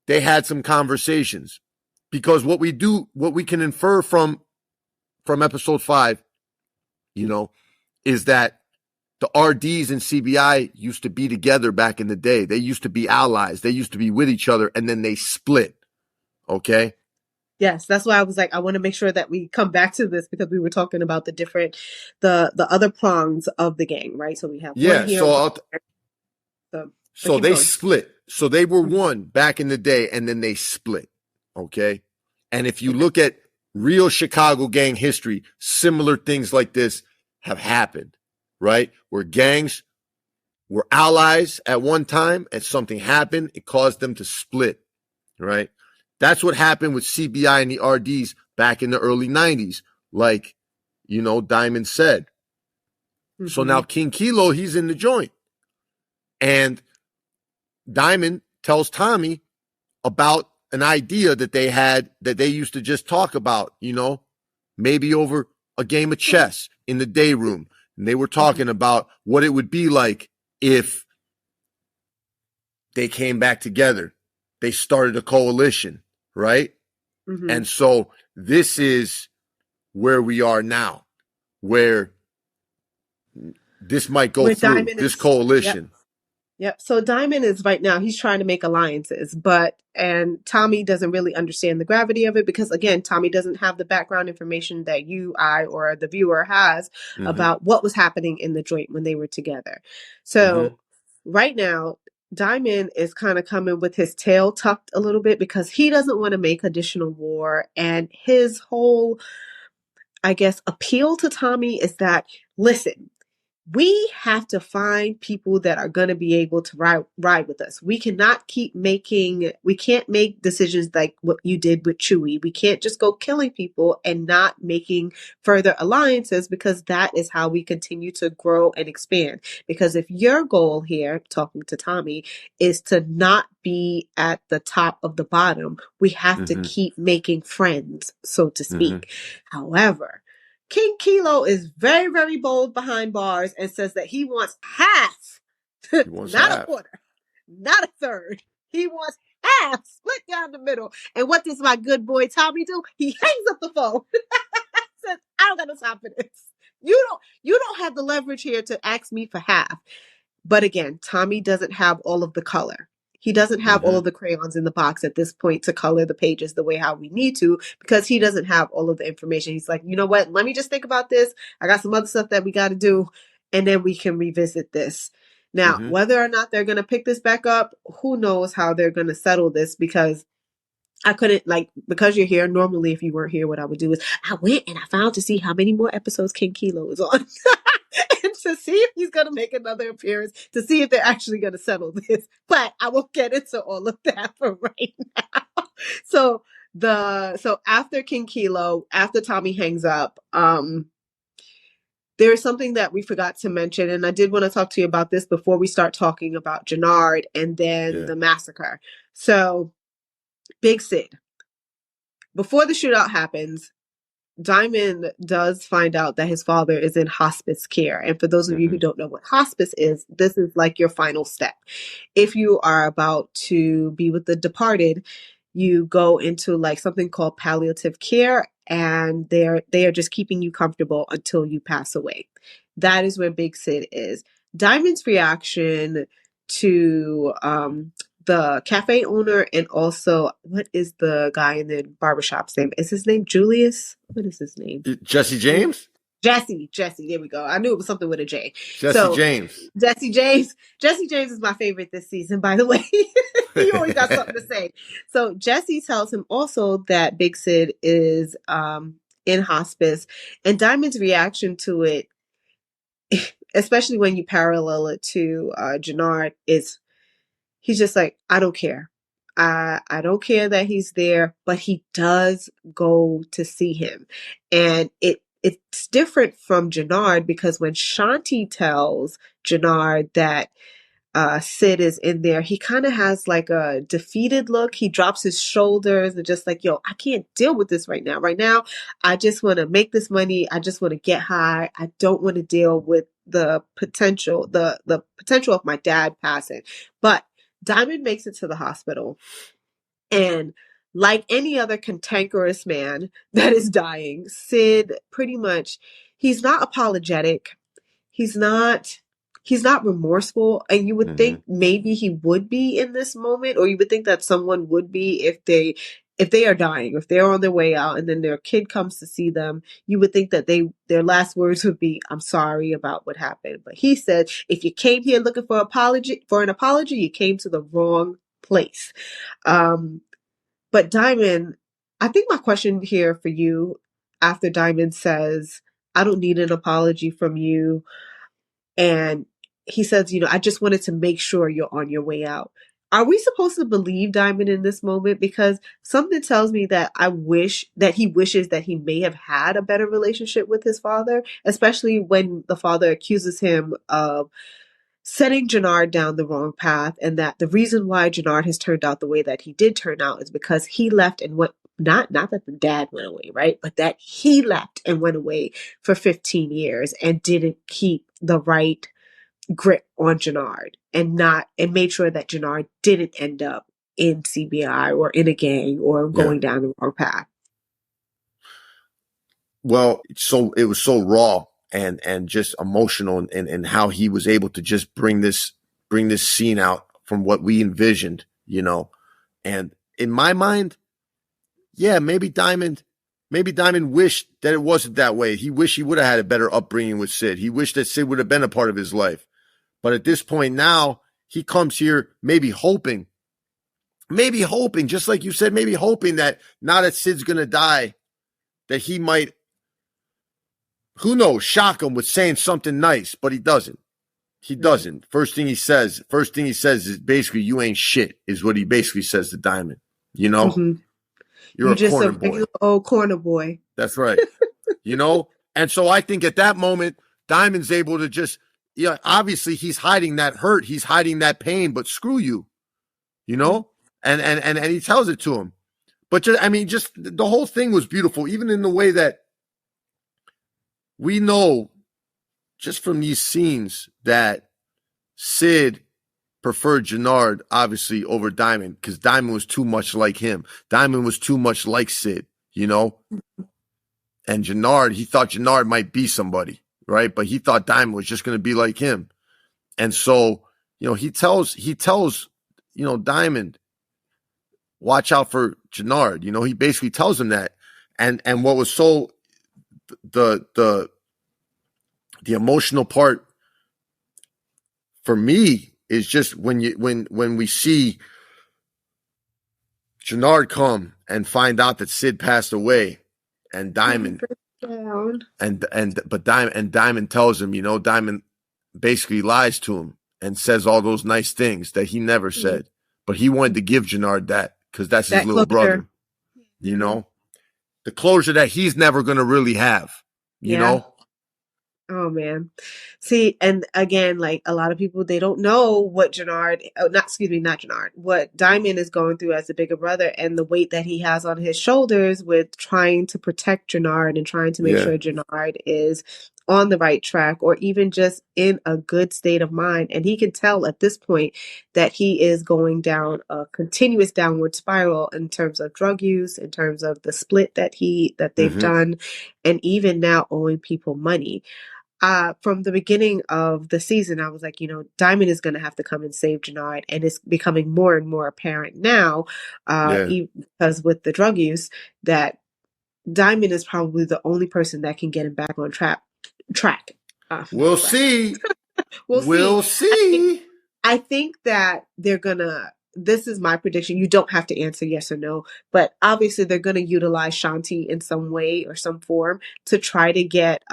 they had some conversations, because what we can infer from episode 5, is that the RDs and CBI used to be together back in the day. They used to be allies. They used to be with each other, and then they split. Okay. Yes, that's why I was like, I want to make sure that we come back to this, because we were talking about the other prongs of the gang, right? So we have one Yeah. here. One So there. So so keep they going. split. So they were Mhm. one back in the day, and then they split. Okay. And if you Okay. look at real Chicago gang history, similar things like this have happened, right? Where gangs were allies at one time and something happened, it caused them to split, right? That's what happened with CBI and the RDs back in the early 90s, like, Diamond said. So now Mm-hmm. King Kilo, he's in the joint. And Diamond tells Tommy about an idea that they had, that they used to just talk about, maybe over a game of chess in the day room. And they were Mm-hmm. talking about what it would be like if they came back together. They started a coalition, right? Mm-hmm. And so this is where we are now, where this might go Where through, Diamond this is. Yep. coalition. Yep. So Diamond is right now, he's trying to make alliances, and Tommy doesn't really understand the gravity of it, because again, Tommy doesn't have the background information that I, or the viewer has Mm-hmm. about what was happening in the joint when they were together. Mm-hmm. So right now, Diamond is kind of coming with his tail tucked a little bit, because he doesn't want to make additional war. And his whole, I guess, appeal to Tommy is that, listen, we have to find people that are going to be able to ride with us. We can't make decisions like what you did with Chewie. We can't just go killing people and not making further alliances, because that is how we continue to grow and expand. Because if your goal here, talking to Tommy, is to not be at the top of the bottom, we have to Mm-hmm. keep making friends, so to Mm-hmm. speak. However, King Kilo is very, very bold behind bars and says that he wants half, He wants not a half. quarter, not a third. He wants half, split down the middle. And what does my good boy Tommy do? He hangs up the phone. Says, I don't got no time for this. You don't have the leverage here to ask me for half. But again, Tommy doesn't have all of the color. He doesn't have all of the crayons in the box at this point to color the pages the way how we need to, because he doesn't have all of the information. He's like, you know what? Let me just think about this. I got some other stuff that we got to do, and then we can revisit this. Now, whether or not they're going to pick this back up, who knows how they're going to settle this, because I couldn't, like, because you're here. Normally, if you weren't here, what I would do is I went and I found to see how many more episodes King Kilo is on. And to see if he's going to make another appearance, to see if they're actually going to settle this. But I won't get into all of that for right now. So after King Kilo, after Tommy hangs up, there's something that we forgot to mention, and I did want to talk to you about this before we start talking about Jannard and then the massacre. So, Big Sid. Before the shootout happens, Diamond does find out that his father is in hospice care. And for those of you who don't know what hospice is, this is like your final step. If you are about to be with the departed, you go into like something called palliative care, and they are just keeping you comfortable until you pass away. That is where Big Sid is. Diamond's reaction to the cafe owner, and also, what is the guy in the barbershop's name? Is his name Julius? What is his name? Jesse James? Jesse, there we go. I knew it was something with a J. Jesse James. Jesse James is my favorite this season, by the way. He always got something to say. So Jesse tells him also that Big Sid is in hospice, and Diamond's reaction to it, especially when you parallel it to Jannard, is he's just like, I don't care. I don't care that he's there, but he does go to see him. And it's different from Jannard, because when Shanti tells Jannard that Sid is in there, he kind of has like a defeated look. He drops his shoulders and just like, yo, I can't deal with this right now. Right now, I just want to make this money. I just want to get high. I don't want to deal with the potential of my dad passing. But Diamond makes it to the hospital, and like any other cantankerous man that is dying, Sid pretty much, he's not apologetic. He's not remorseful. And you would think maybe he would be in this moment, or you would think that someone would be if they are dying, if they're on their way out and then their kid comes to see them. You would think that their last words would be, I'm sorry about what happened. But he said, if you came here looking for an apology, you came to the wrong place. But Diamond, I think my question here for you, after Diamond says, I don't need an apology from you, and he says, I just wanted to make sure you're on your way out. Are we supposed to believe Diamond in this moment? Because something tells me that he wishes that he may have had a better relationship with his father, especially when the father accuses him of setting Jannard down the wrong path, and that the reason why Jannard has turned out the way that he did turn out is because he left and went, not that the dad went away, right? But that he left and went away for 15 years and didn't keep the right grip on Jannard, and made sure that Jannard didn't end up in CBI or in a gang or going down the wrong path. Well, so it was so raw and just emotional, and how he was able to just bring this scene out from what we envisioned, and in my mind, maybe Diamond wished that it wasn't that way. He wished he would have had a better upbringing with Sid. He wished that Sid would have been a part of his life. But at this point now, he comes here maybe hoping, just like you said, maybe hoping that now that Sid's going to die, that he might, who knows, shock him with saying something nice, but he doesn't. He doesn't. First thing he says is basically, you ain't shit, is what he basically says to Diamond. You're a just corner a boy. Old corner boy. That's right. And so I think at that moment, Diamond's able to just, obviously he's hiding that hurt, he's hiding that pain, but screw you, and he tells it to him. But just the whole thing was beautiful, even in the way that we know just from these scenes that Sid preferred Jannard obviously over Diamond, because Diamond was too much like him. Diamond was too much like Sid, And Jannard, he thought Jannard might be somebody, right? But he thought Diamond was just going to be like him. And so, he tells Diamond, watch out for Gennard. He basically tells him that. And what was so the emotional part for me is just when we see Gennard come and find out that Sid passed away, and Diamond Diamond tells him, Diamond basically lies to him and says all those nice things that he never said, but he wanted to give Gennard that because that's his little brother. The closure that he's never going to really have. You know. Oh man. See, and again, like a lot of people, they don't know what not Gennard, what Diamond is going through as a bigger brother and the weight that he has on his shoulders with trying to protect Gennard and trying to make sure Gennard is on the right track or even just in a good state of mind. And he can tell at this point that he is going down a continuous downward spiral in terms of drug use, in terms of the split that they've done, and even now owing people money. From the beginning of the season, I was like, Diamond is going to have to come and save Gennard. And it's becoming more and more apparent now, because with the drug use, that Diamond is probably the only person that can get him back on track. We'll see. We'll see. I think that this is my prediction. You don't have to answer yes or no, but obviously they're going to utilize Shanti in some way or some form to try to get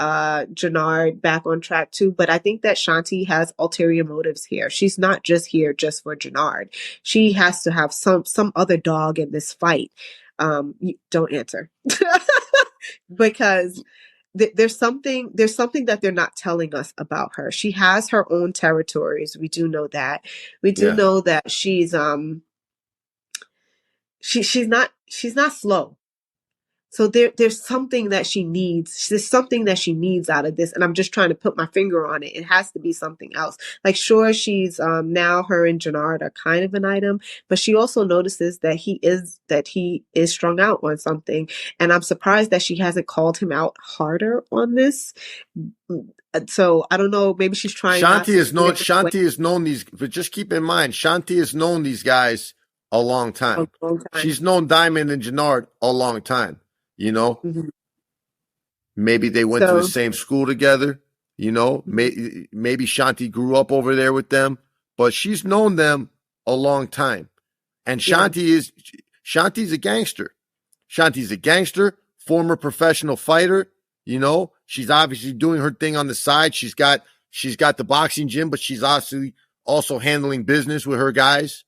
Gennard back on track too. But I think that Shanti has ulterior motives here. She's not just here just for Gennard. She has to have some other dog in this fight. Don't answer because there's something that they're not telling us about her. She has her own territories. We do know that. We do know that she's she's not slow. So there's something that she needs. There's something that she needs out of this, and I'm just trying to put my finger on it. It has to be something else. Like, sure, she's now her and Gennard are kind of an item, but she also notices that he is strung out on something, and I'm surprised that she hasn't called him out harder on this. So I don't know. Maybe she's trying. Shanti has known these, but just keep in mind, Shanti has known these guys a long time. She's known Diamond and Gennard a long time. Maybe they went to the same school together. Maybe Shanti grew up over there with them, but she's known them a long time. And Shanti's a gangster. Shanti's a gangster, former professional fighter. She's obviously doing her thing on the side. She's got the boxing gym, but she's obviously also handling business with her guys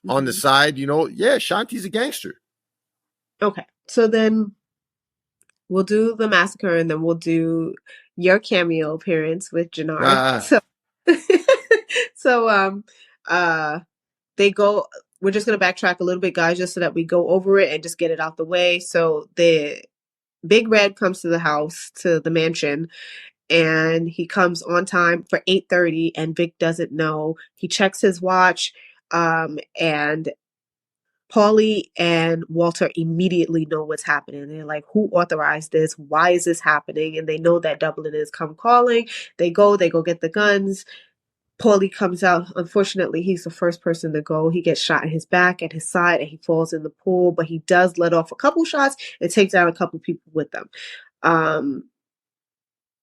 on the side. Shanti's a gangster. Okay. So then we'll do the massacre and then we'll do your cameo appearance with Gennard. So they go, we're just going to backtrack a little bit, guys, just so that we go over it and just get it out the way. So the Big Red comes to the house, to the mansion, and he comes on time for 8:30 and Vic doesn't know. He checks his watch, and Paulie and Walter immediately know what's happening. They're like, who authorized this? Why is this happening? And they know that Dublin is come calling. They go get the guns. Paulie comes out. Unfortunately, he's the first person to go. He gets shot in his back and his side and he falls in the pool, but he does let off a couple shots and takes out a couple people with them.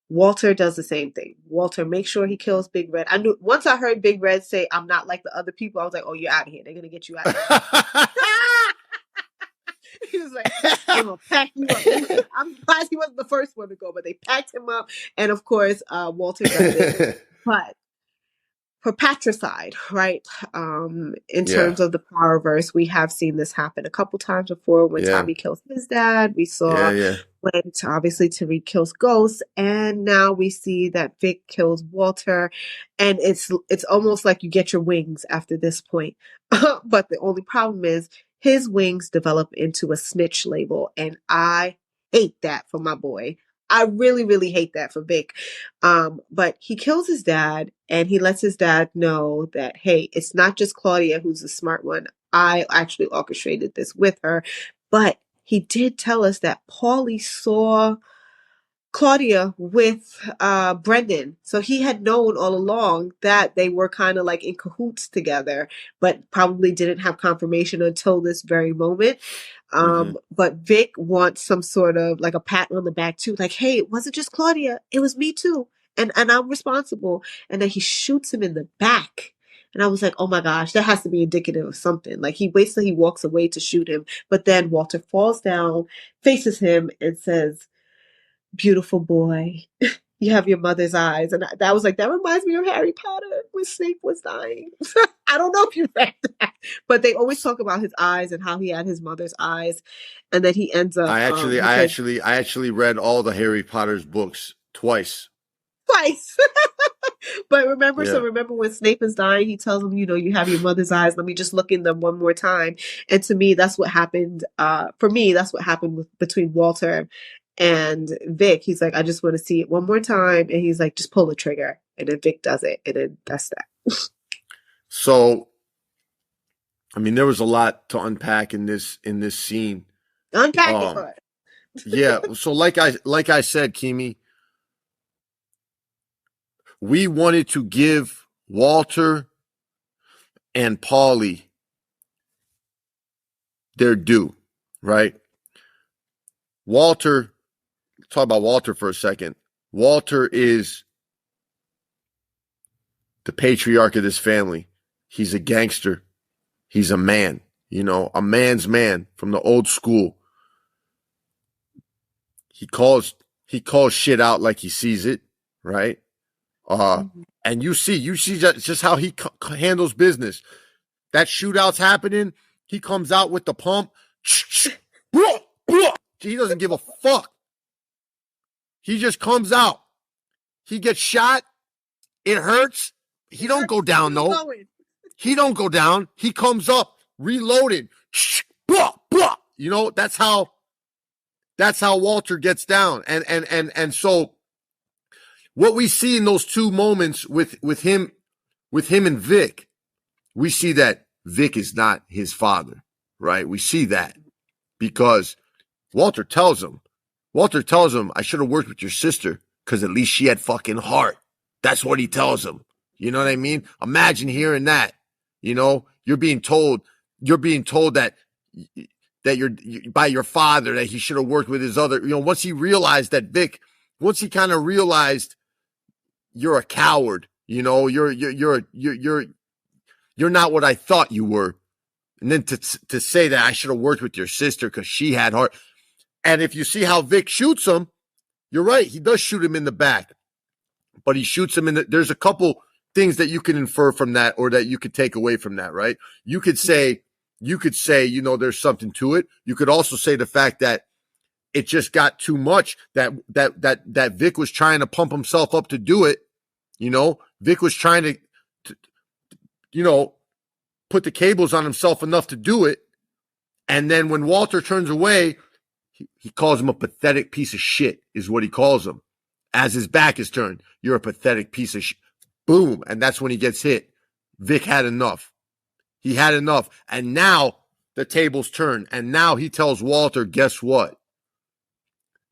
Walter does the same thing. Walter makes sure he kills Big Red. I knew once I heard Big Red say, "I'm not like the other people," I was like, "Oh, you're out of here. They're gonna get you out of here." He was like, "They're gonna pack you up." I'm surprised he wasn't the first one to go, but they packed him up, and of course, Walter does it. But for patricide, right? In terms of the Powerverse, we have seen this happen a couple times before. When Tommy kills his dad, we saw when obviously Tariq kills Ghost, and now we see that Vic kills Walter, and it's almost like you get your wings after this point. But the only problem is his wings develop into a snitch label, and I hate that for my boy. I really, really hate that for Vic. But he kills his dad and he lets his dad know that, hey, it's not just Claudia who's the smart one. I actually orchestrated this with her. But he did tell us that Paulie saw Claudia with Brendan. So he had known all along that they were kind of like in cahoots together, but probably didn't have confirmation until this very moment. But Vic wants some sort of like a pat on the back too, like, hey, it wasn't just Claudia, it was me too. And I'm responsible. And then he shoots him in the back. And I was like, oh my gosh, that has to be indicative of something. Like he waits till he walks away to shoot him. But then Walter falls down, faces him, and says, beautiful boy, you have your mother's eyes. And that was like, that reminds me of Harry Potter when Snape was dying. I don't know if you read that, but they always talk about his eyes and how he had his mother's eyes. And then he ends up. I actually read all the Harry Potter's books twice. But remember when Snape is dying, he tells him, you have your mother's eyes. Let me just look in them one more time. And to me, that's what happened. For me, that's what happened between Walter and Vic. He's like, I just want to see it one more time. And he's like, just pull the trigger. And then Vic does it. And then that's that. So, I mean, there was a lot to unpack in this scene. Unpack it for us. Yeah. So like I said, Keemie, we wanted to give Walter and Paulie their due, right? Walter, talk about Walter for a second. Walter is the patriarch of this family. He's a gangster. He's a man, a man's man from the old school. He calls shit out like he sees it, right? And you see just how he handles business. That shootout's happening. He comes out with the pump. He doesn't give a fuck. He just comes out. He gets shot. It hurts. He don't go down though. He don't go down. He comes up reloaded. That's how Walter gets down. And so what we see in those two moments with him and Vic, we see that Vic is not his father, right? We see that because Walter tells him, I should have worked with your sister because at least she had fucking heart. That's what he tells him. You know what I mean? Imagine hearing that. You're being told that you're by your father that he should have worked with his other. Once he realized that once he kind of realized you're a coward, you're not what I thought you were, and then to say that I should have worked with your sister because she had heart. And if you see how Vic shoots him, you're right. He does shoot him in the back, but he shoots him there's a couple things that you can infer from that or that you could take away from that, right? You could say, there's something to it. You could also say the fact that it just got too much that Vic was trying to pump himself up to do it. Vic was trying to put the cables on himself enough to do it. And then when Walter turns away, he calls him a pathetic piece of shit is what he calls him. As his back is turned, you're a pathetic piece of shit. Boom. And that's when he gets hit. Vic had enough. He had enough. And now the tables turn. And now he tells Walter, guess what?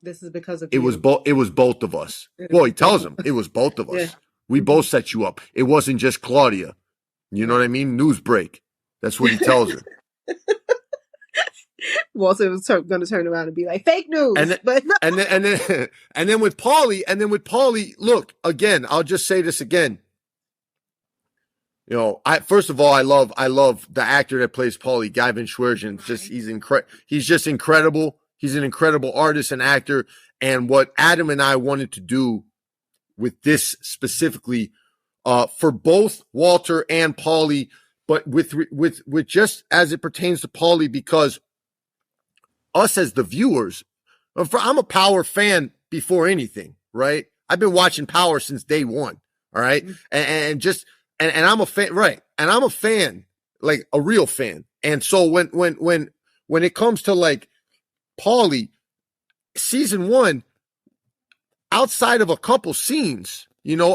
This is because of it was both of us. Well, he tells him it was both of us. Yeah. We both set you up. It wasn't just Claudia. You know what I mean? News break. That's what he tells her. Walter was going to turn around and be like, fake news. And then with Paulie, look, again, I'll just say this again. First of all, I love the actor that plays Paulie, Gavin Schwergen. He's just incredible. He's an incredible artist and actor. And what Adam and I wanted to do with this specifically, for both Walter and Paulie, but with just as it pertains to Paulie, because us as the viewers, I'm a Power fan before anything, right? I've been watching Power since day one. All right. And I'm a fan, right? And I'm a fan, like a real fan. And so when it comes to like Paulie, season 1, outside of a couple scenes,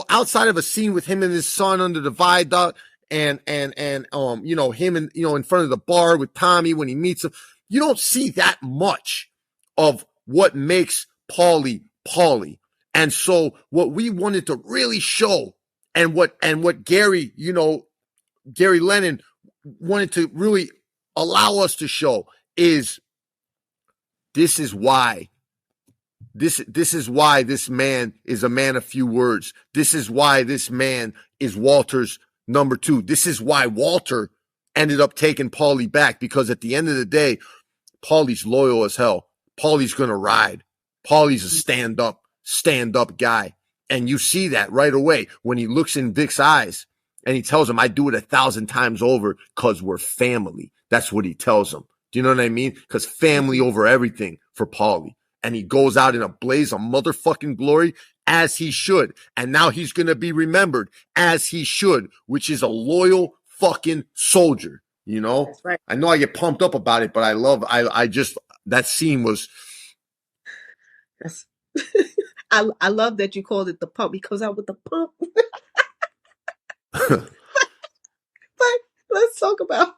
outside of a scene with him and his son under the viaduct and him and, in front of the bar with Tommy when he meets him, you don't see that much of what makes Paulie Paulie. And so what we wanted to really show, and what Gary, Gary Lennon wanted to really allow us to show, is this is why this is why this man is a man of few words. This is why this man is Walter's number 2. This is why Walter ended up taking Paulie back, because at the end of the day, Paulie's loyal as hell. Paulie's gonna ride. Paulie's a stand up guy. And you see that right away when he looks in Vic's eyes and he tells him, I do it 1,000 times over because we're family. That's what he tells him. Do you know what I mean? Because family over everything for Paulie. And he goes out in a blaze of motherfucking glory, as he should. And now he's going to be remembered as he should, which is a loyal fucking soldier. That's right. I know I get pumped up about it, but I just, that scene was. I love that you called it the pump. He comes out with the pump. But let's talk about.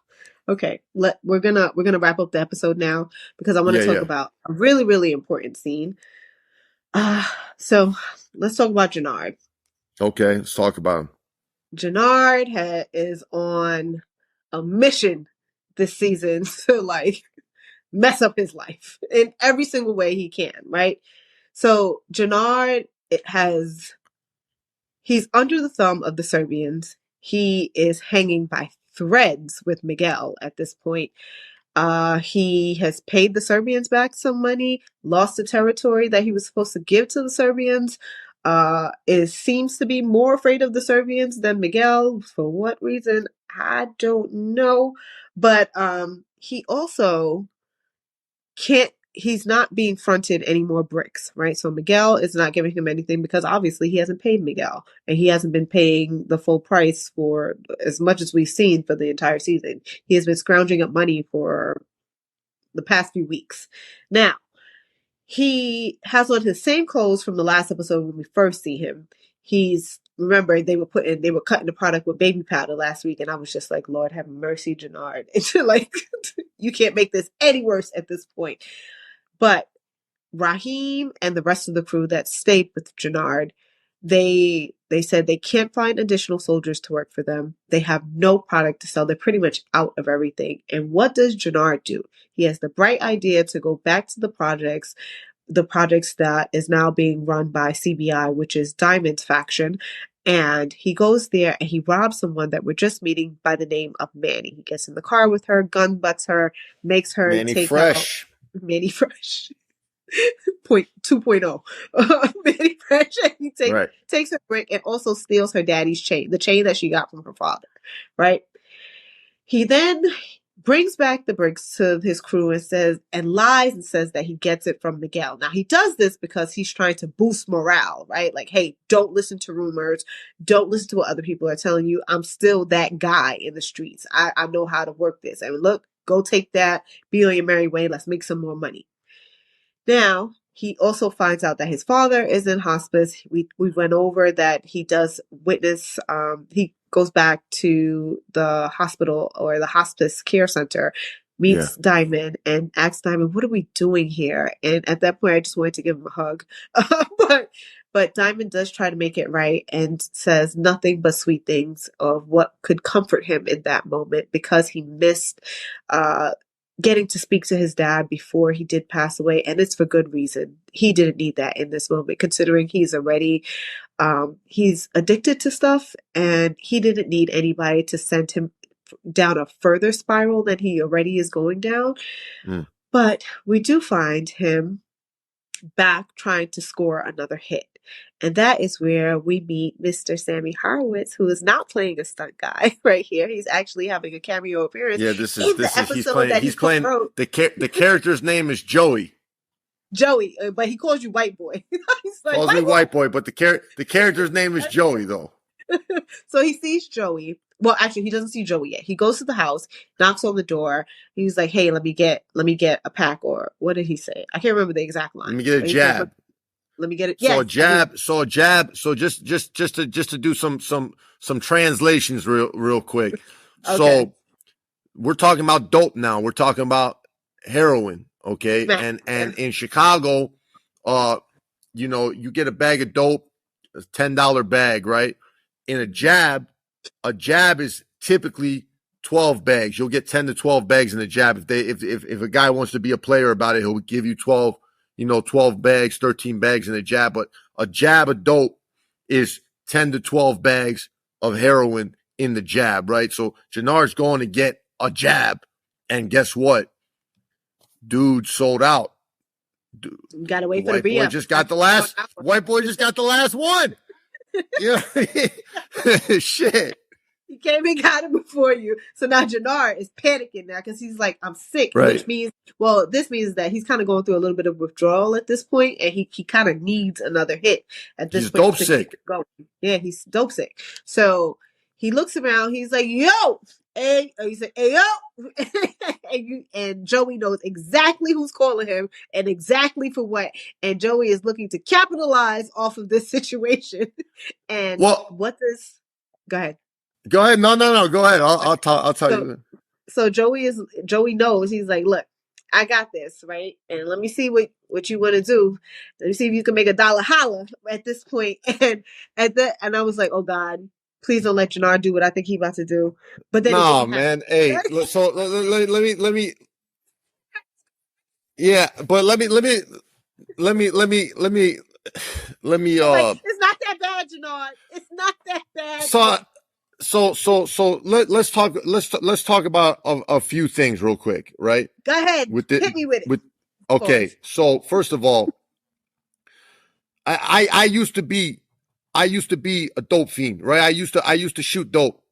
Okay, we're gonna wrap up the episode now, because I want to talk about a really, really important scene. So let's talk about Gennard. Okay, let's talk about him. Gennard is on a mission this season to mess up his life in every single way he can, right? So Gennard he's under the thumb of the Serbians. He is hanging by threads with Miguel at this point. He has paid the Serbians back some money, lost the territory that he was supposed to give to the Serbians. Seems to be more afraid of the Serbians than Miguel. For what reason, I don't know. But he also he's not being fronted any more bricks, right? So Miguel is not giving him anything because obviously he hasn't paid Miguel, and he hasn't been paying the full price for as much as we've seen for the entire season. He has been scrounging up money for the past few weeks. Now, he has on his same clothes from the last episode when we first see him. Remember, they were cutting the product with baby powder last week, and I was just like, Lord have mercy, Gennard. It's you can't make this any worse at this point. But Raheem and the rest of the crew that stayed with Gennard, they said they can't find additional soldiers to work for them. They have no product to sell. They're pretty much out of everything. And what does Gennard do? He has the bright idea to go back to the projects that is now being run by CBI, which is Diamond's faction. And he goes there and he robs someone that we're just meeting by the name of Manny. He gets in the car with her, gun butts her, makes her Manny Fresh. Manny Fresh. 2.0. Manny Fresh. And he takes her brick and also steals her daddy's chain, the chain that she got from her father, right? He then brings back the bricks to his crew and lies and says that he gets it from Miguel. Now, he does this because he's trying to boost morale, right? Like, hey, don't listen to rumors. Don't listen to what other people are telling you. I'm still that guy in the streets. I know how to work this. And look, go take that. Be on your merry way. Let's make some more money. Now, he also finds out that his father is in hospice. We went over that he does witness, he goes back to the hospital or the hospice care center, meets Diamond and asks Diamond, what are we doing here? And at that point, I just wanted to give him a hug. But Diamond does try to make it right and says nothing but sweet things of what could comfort him in that moment, because he missed getting to speak to his dad before he did pass away. And it's for good reason. He didn't need that in this moment, considering he's already, he's addicted to stuff, and he didn't need anybody to send him down a further spiral than he already is going down. But we do find him back trying to score another hit. And that is where we meet Mr. Sammy Horowitz, who is not playing a stunt guy right here. He's actually having a cameo appearance. Yeah, he's playing the character's name is Joey. Joey, but he calls you white boy. He's like, calls me white boy, but the character's name is Joey though. So he sees Joey. Well, actually, he doesn't see Joey yet. He goes to the house, knocks on the door. He's like, "Hey, let me get a pack," or what did he say? I can't remember the exact line. Let me get a jab. Let me get it. So a jab. So just to do some translations real quick. Okay. So we're talking about dope now. We're talking about heroin. Okay. And in Chicago, you get a bag of dope, a $10 bag, right? In a jab is typically 12 bags. You'll get 10 to 12 bags in a jab. If a guy wants to be a player about it, he'll give you 12, 12 bags, 13 bags in a jab. But a jab of dope is 10 to 12 bags of heroin in the jab, right? So Jannard's going to get a jab, and guess what? Dude sold out. Dude, you gotta wait for the re-up. White boy just got the last one. Yeah, shit. He came and got it before you. So now Jannard is panicking now because he's like, I'm sick, right. Which means, this means that he's kind of going through a little bit of withdrawal at this point, and he kind of needs another hit at this point. He's dope sick. Yeah, he's dope sick. So he looks around. He's like, yo. Hey, he said, hey, yo. and Joey knows exactly who's calling him and exactly for what. And Joey is looking to capitalize off of this situation. And what does... Go ahead. Go ahead. No. Go ahead. I'll tell you. So Joey knows. He's like, look, I got this, right? And let me see what you want to do. Let me see if you can make $1 holla at this point. And and I was like, oh God, please don't let Jannard do what I think he's about to do. But then no, man. Hey, so let me. Yeah, but let me. It's not that bad, Jannard. It's not that bad. So let's talk about a few things real quick, right? Go ahead. Hit me with it. Okay. So first of all, I used to be a dope fiend, right? I used to shoot dope.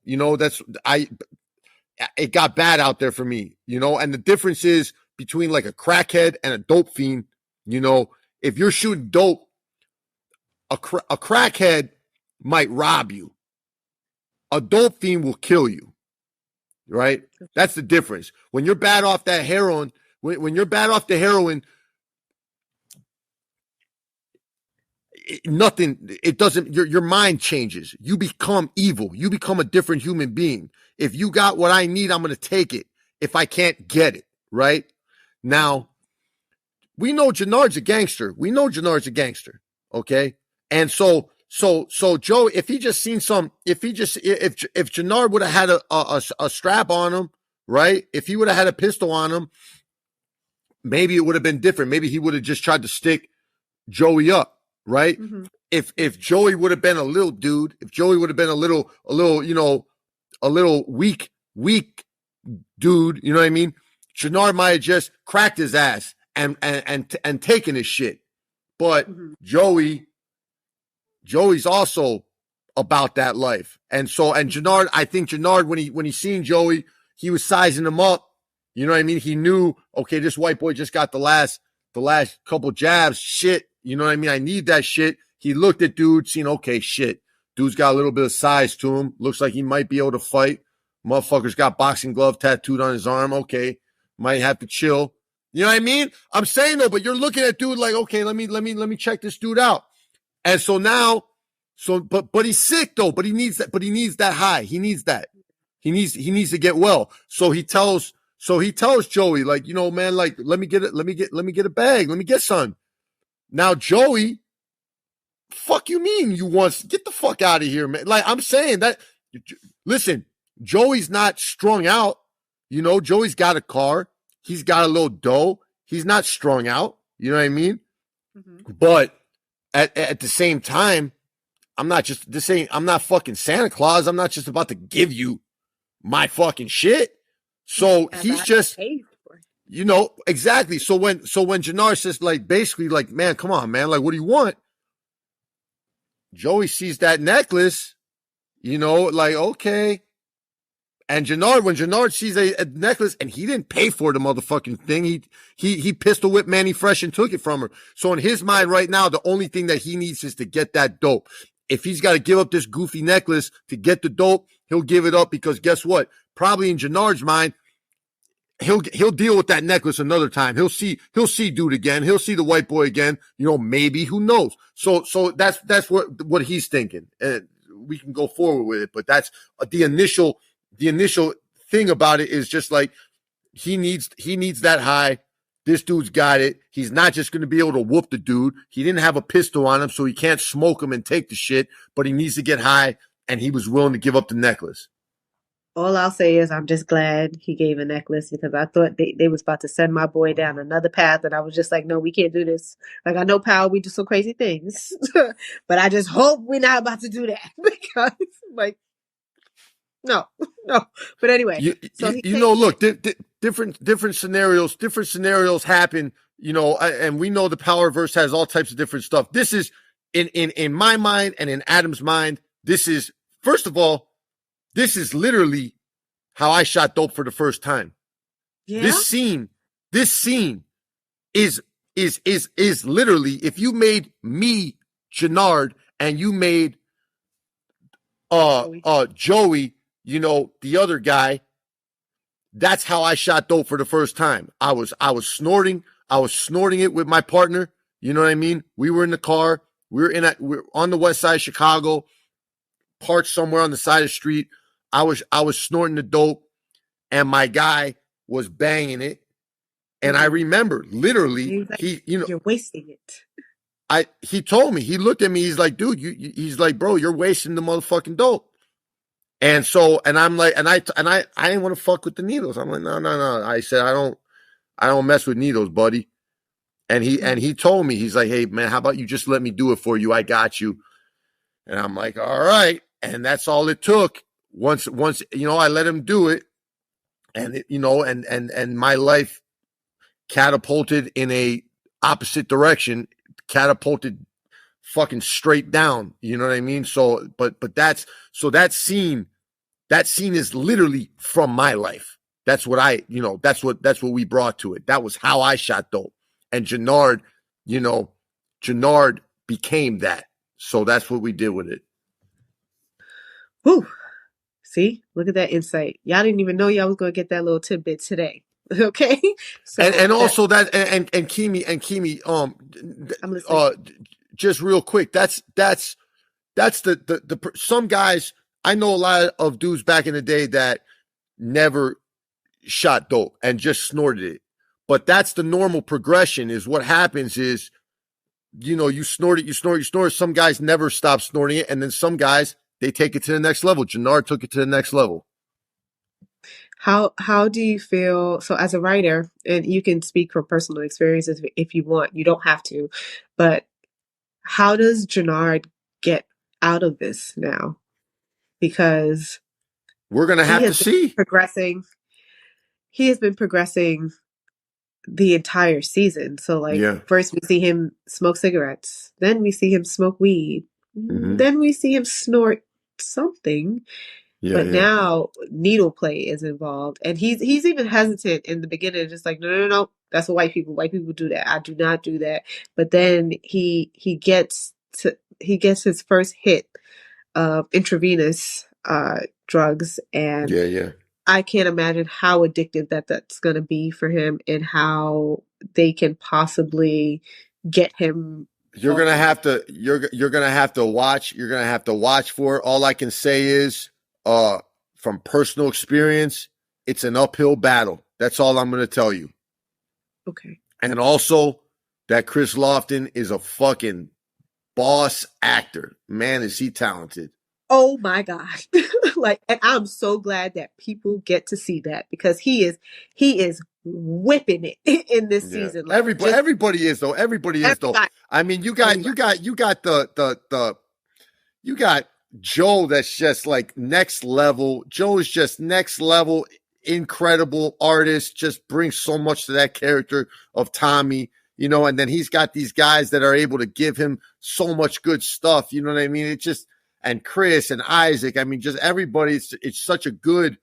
It got bad out there for me, and the difference is between like a crackhead and a dope fiend. If you're shooting dope, a crackhead might rob you. A dope fiend will kill you, right? That's the difference. When you're bad off that heroin, when you're bad off the heroin, your mind changes. You become evil. You become a different human being. If you got what I need, I'm going to take it. If I can't get it, right? Now, we know Jannard's a gangster. Okay? And so Joe, if he just seen if Jannard would have had a strap on him, right? If he would have had a pistol on him, maybe it would have been different. Maybe he would have just tried to stick Joey up, right? Mm-hmm. If Joey would have been a little dude, if Joey would have been a little weak dude, you know what I mean? Jannard might have just cracked his ass and taken his shit. But mm-hmm. Joey's also about that life. And Jannard, I think Jannard, when he seen Joey, he was sizing him up. You know what I mean? He knew, okay, this white boy just got the last couple jabs. Shit. You know what I mean? I need that shit. He looked at dude, seen, okay, shit. Dude's got a little bit of size to him. Looks like he might be able to fight. Motherfucker's got boxing glove tattooed on his arm. Okay. Might have to chill. You know what I mean? I'm saying though, but you're looking at dude like, okay, let me check this dude out. And so now, but he's sick though, but he needs that high. He needs that. He needs to get well. So he tells Joey, like, man, like, let me get a bag. Let me get some. Now, Joey, fuck you mean you want, get the fuck out of here, man. Like, I'm saying that, listen, Joey's not strung out. Joey's got a car. He's got a little dough. He's not strung out. You know what I mean? Mm-hmm. But at the same time, I'm not fucking Santa Claus. I'm not just about to give you my fucking shit. So he's just, exactly. So when Jannard says, like, basically, like, man, come on, man. Like, what do you want? Joey sees that necklace, like, okay. And when Jannard sees a necklace, and he didn't pay for the motherfucking thing, he pistol whipped Manny Fresh and took it from her. So in his mind right now, the only thing that he needs is to get that dope. If he's got to give up this goofy necklace to get the dope, he'll give it up, because guess what? Probably in Jannard's mind, he'll deal with that necklace another time. He'll see dude again. He'll see the white boy again. Maybe, who knows? So that's what he's thinking. And we can go forward with it, but that's the initial thing about it is just like he needs that high. This dude's got it. He's not just going to be able to whoop the dude. He didn't have a pistol on him, so he can't smoke him and take the shit, but he needs to get high, and he was willing to give up the necklace. All I'll say is I'm just glad he gave a necklace because I thought they was about to send my boy down another path, and I was just like, no, we can't do this. Like, I know, pal, we do some crazy things, but I just hope we're not about to do that because, like, no, no. But anyway, Look, different scenarios happen, and we know the Powerverse has all types of different stuff. This is in my mind and in Adam's mind. This is, first of all, this is literally how I shot dope for the first time. Yeah. This scene is literally, if you made me Jannard and you made Joey, the other guy, that's how I shot dope for the first time. I was snorting it with my partner. You know what I mean? We were in the car. We're on the west side of Chicago, parked somewhere on the side of the street. I was snorting the dope, and my guy was banging it. And I remember literally, you're wasting it. He told me, he looked at me, he's like, dude, he's like, bro, you're wasting the motherfucking dope. And so, and I'm like, and I didn't want to fuck with the needles. I'm like, no. I said, I don't mess with needles, buddy. And he told me, he's like, hey man, how about you just let me do it for you? I got you. And I'm like, all right. And that's all it took. Once, I let him do it, and and my life catapulted in a opposite direction, catapulted fucking straight down. You know what I mean? So, but that scene is literally from my life. That's what that's what we brought to it. That was how I shot dope. And Jannard became that. So that's what we did with it. Whew. See, look at that insight. Y'all didn't even know y'all was going to get that little tidbit today. Okay. So and also that, and Keemie, just real quick, that's the some guys, I know a lot of dudes back in the day that never shot dope and just snorted it. But that's the normal progression. Is what happens is, you snort it. Some guys never stop snorting it. And then some guys, they take it to the next level. Jannard took it to the next level. How do you feel? So as a writer, and you can speak from personal experiences if you want, you don't have to, but how does Jannard get out of this now? Because we're going to have to see. He has been progressing the entire season. So First we see him smoke cigarettes, then we see him smoke weed, then we see him snort something. Now needle play is involved, and he's even hesitant in the beginning, just like no, that's what white people do that. I do not do that. But then he gets his first hit of intravenous drugs, and I can't imagine how addictive that's going to be for him, and how they can possibly get him. You're gonna have to watch. You're gonna have to watch for it. All I can say is, from personal experience, it's an uphill battle. That's all I'm going to tell you. Okay. And also that Chris Lofton is a fucking boss actor. Man, is he talented. Oh my God. And I'm so glad that people get to see that, because he is whipping it in this season. Everybody is though. I mean, you got Joe, that's just like next level. Joe is just next level, incredible artist, just brings so much to that character of Tommy, and then he's got these guys that are able to give him so much good stuff. You know what I mean? It just, and Chris and Isaac, I mean, just everybody, it's such a good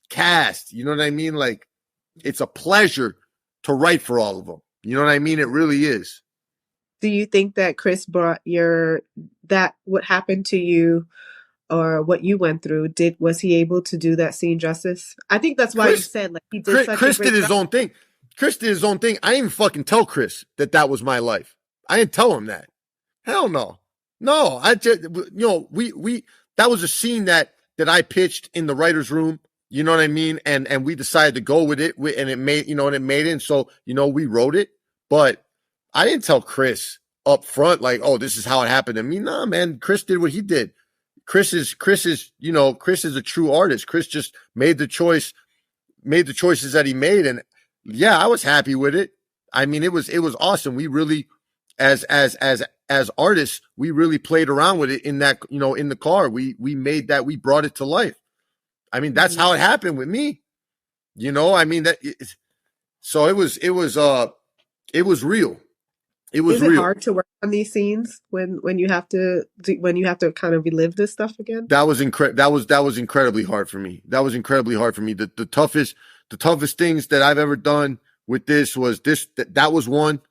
cast. You know what I mean? Like, it's a pleasure to write for all of them. You know what I mean? It really is. Do you think that Chris brought what happened to you or what you went through, was he able to do that scene justice? I think that's why you said he did Chris did his own thing. Chris did his own thing. I didn't even fucking tell Chris that was my life. I didn't tell him that. Hell no. No, I just, that was a scene that I pitched in the writer's room. You know what I mean? And we decided to go with it, and it made and it made it. And so we wrote it, but I didn't tell Chris up front like, oh, this is how it happened to me. Nah, man, Chris did what he did. Chris is Chris is a true artist. Chris just made the choices that he made, and yeah, I was happy with it. I mean, it was awesome. We really, as artists, we really played around with it in that in the car. We made that, we brought it to life. I mean, that's how it happened with me. I mean so it was real. It was Is it real. hard to work on these scenes when you have to kind of relive this stuff again? That was incredibly hard for me. That was incredibly hard for me. The toughest things that I've ever done with this was that was one,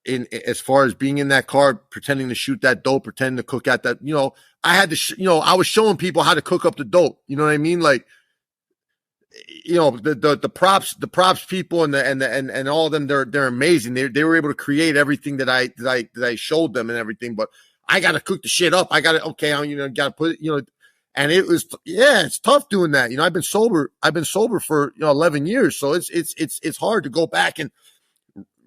in as far as being in that car, pretending to shoot that dope, pretending to cook at that. I had to, I was showing people how to cook up the dope. You know what I mean? Like, the props people and all of them, they're amazing. They were able to create everything that I showed them and everything. But I got to cook the shit up. I got to, okay, got to put it, and it was, yeah, it's tough doing that. I've been sober for 11 years, so it's hard to go back and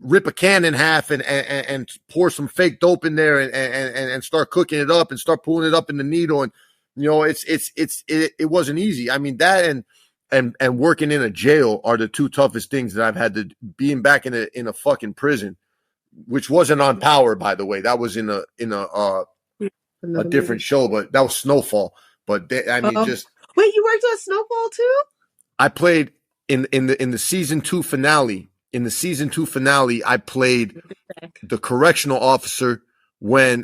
rip a can in half and pour some fake dope in there and start cooking it up and start pulling it up in the needle. And it wasn't easy. I mean, that and working in a jail are the two toughest things that I've had to, being back in a fucking prison, which wasn't on Power, by the way. That was in a different show, but that was Snowfall. But just wait, you worked on Snowfall too? I played in the season 2 finale. In the season 2 finale, I played the correctional officer when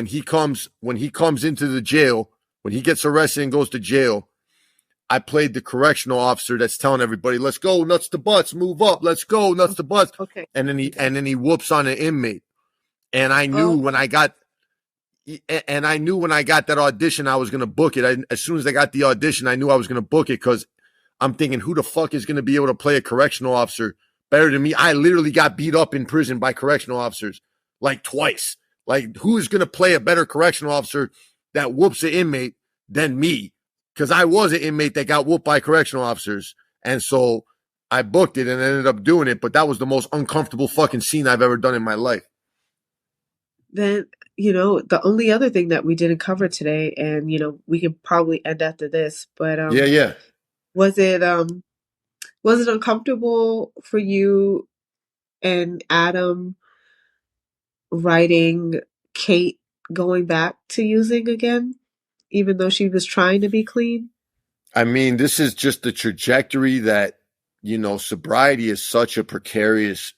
he comes into the jail, when he gets arrested and goes to jail. I played the correctional officer that's telling everybody, "Let's go, nuts to butts, move up, let's go, nuts to butts." Okay. And then he whoops on an inmate. And I knew when I got that audition, I was going to book it. As soon as I got the audition, I knew I was going to book it, because I'm thinking, who the fuck is going to be able to play a correctional officer better than me? I literally got beat up in prison by correctional officers like twice. Like, who is going to play a better correctional officer that whoops an inmate than me? Because I was an inmate that got whooped by correctional officers. And so I booked it and ended up doing it. But that was the most uncomfortable fucking scene I've ever done in my life. Then, the only other thing that we didn't cover today, and, we could probably end after this, but yeah. Was it uncomfortable for you and Adam writing Kate going back to using again, even though she was trying to be clean? I mean, this is just the trajectory that, sobriety is such a precarious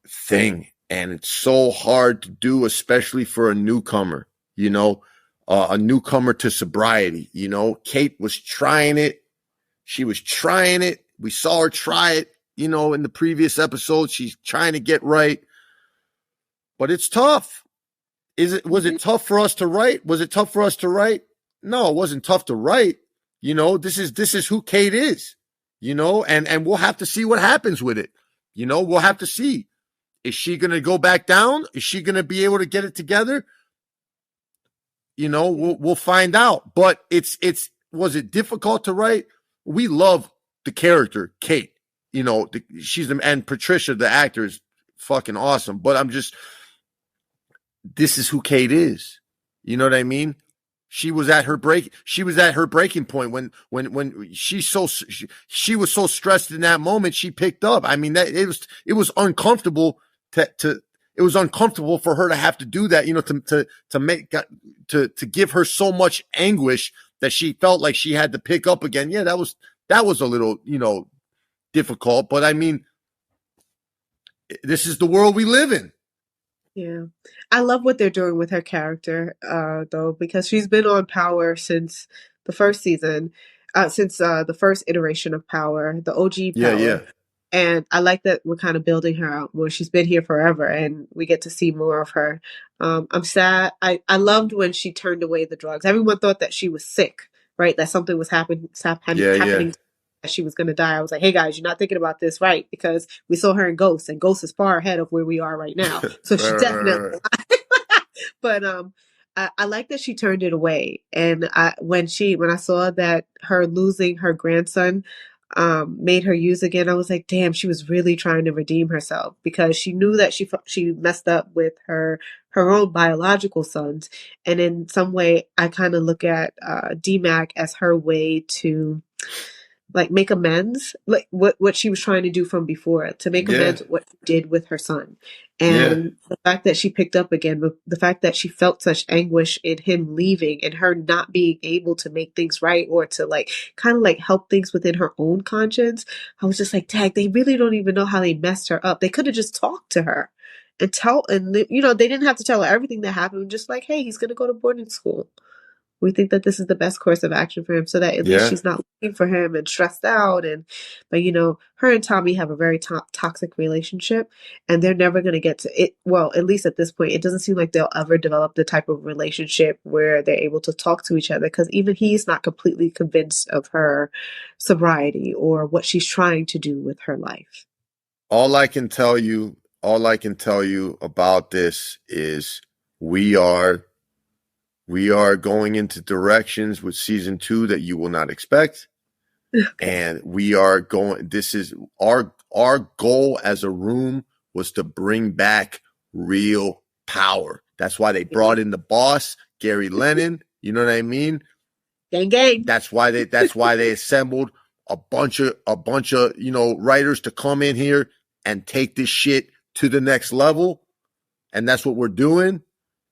thing, and it's so hard to do, especially for a newcomer, a newcomer to sobriety. Kate was trying it. She was trying it. We saw her try it, in the previous episode. She's trying to get right. But it's tough. Was it tough for us to write? Was it tough for us to write? No, it wasn't tough to write. This is who Kate is, and we'll have to see what happens with it. We'll have to see. Is she going to go back down? Is she going to be able to get it together? We'll find out. But was it difficult to write? We love the character, Kate. And Patricia, the actor, is fucking awesome. But this is who Kate is. You know what I mean? She was at her breaking point when she was so stressed in that moment. She picked up. I mean, it was uncomfortable it was uncomfortable for her to have to do that. To give her so much anguish that she felt like she had to pick up again. Yeah, that was a little, difficult, but I mean, this is the world we live in. Yeah. I love what they're doing with her character, though, because she's been on Power since the first season, since the first iteration of Power, the OG Power. Yeah. And I like that we're kind of building her out more. She's been here forever, and we get to see more of her. I'm sad. I loved when she turned away the drugs. Everyone thought that she was sick, right? That something was happening. Yeah. That she was going to die. I was like, hey guys, you're not thinking about this right, because we saw her in Ghost, and Ghost is far ahead of where we are right now. So she definitely. Right. But I like that she turned it away. And when I saw that her losing her grandson made her use again, I was like, damn, she was really trying to redeem herself because she knew that she messed up with her own biological sons. And in some way, I kind of look at DMAC as her way to like make amends, like what she was trying to do from before, to make Yeah, amends with what she did with her son. yeah. And the fact that she picked up again, the fact that she felt such anguish in him leaving and her not being able to make things right or to like kind of like help things within her own conscience, I was just like, tag, they really don't even know how they messed her up. They could have just talked to her and they didn't have to tell her everything that happened, just like, hey, he's gonna go to boarding school. We think that this is the best course of action for him so that at least Yeah. she's not looking for him and stressed out. But her and Tommy have a very toxic relationship and they're never going to get to it. Well, at least at this point, it doesn't seem like they'll ever develop the type of relationship where they're able to talk to each other because even he's not completely convinced of her sobriety or what she's trying to do with her life. All I can tell you, all I can tell you about this is we are we are going into directions with season 2 that you will not expect. And we are going, this is our goal as a room was to bring back real power. That's why they brought in the boss, Gary Lennon. You know what I mean? Gang, gang. That's why they assembled a bunch of writers to come in here and take this shit to the next level. And that's what we're doing.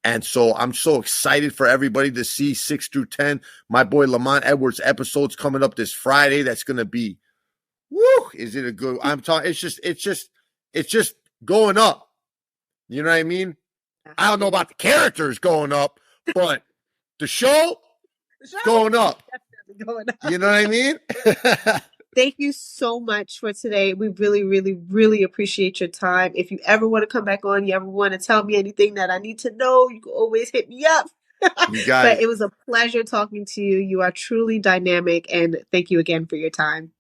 And so I'm so excited for everybody to see 6 through 10. My boy Lamont Edwards episode's coming up this Friday. That's going to be, woo, is it a good, I'm talking, it's just going up. You know what I mean? I don't know about the characters going up, but the show is going up. Definitely going up. You know what I mean? Thank you so much for today. We really, really, really appreciate your time. If you ever want to come back on, you ever want to tell me anything that I need to know, you can always hit me up. You got But it. it was a pleasure talking to you. You are truly dynamic, and thank you again for your time.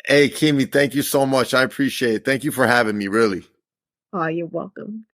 Hey, Keemie, thank you so much. I appreciate it. Thank you for having me, really. Oh, you're welcome.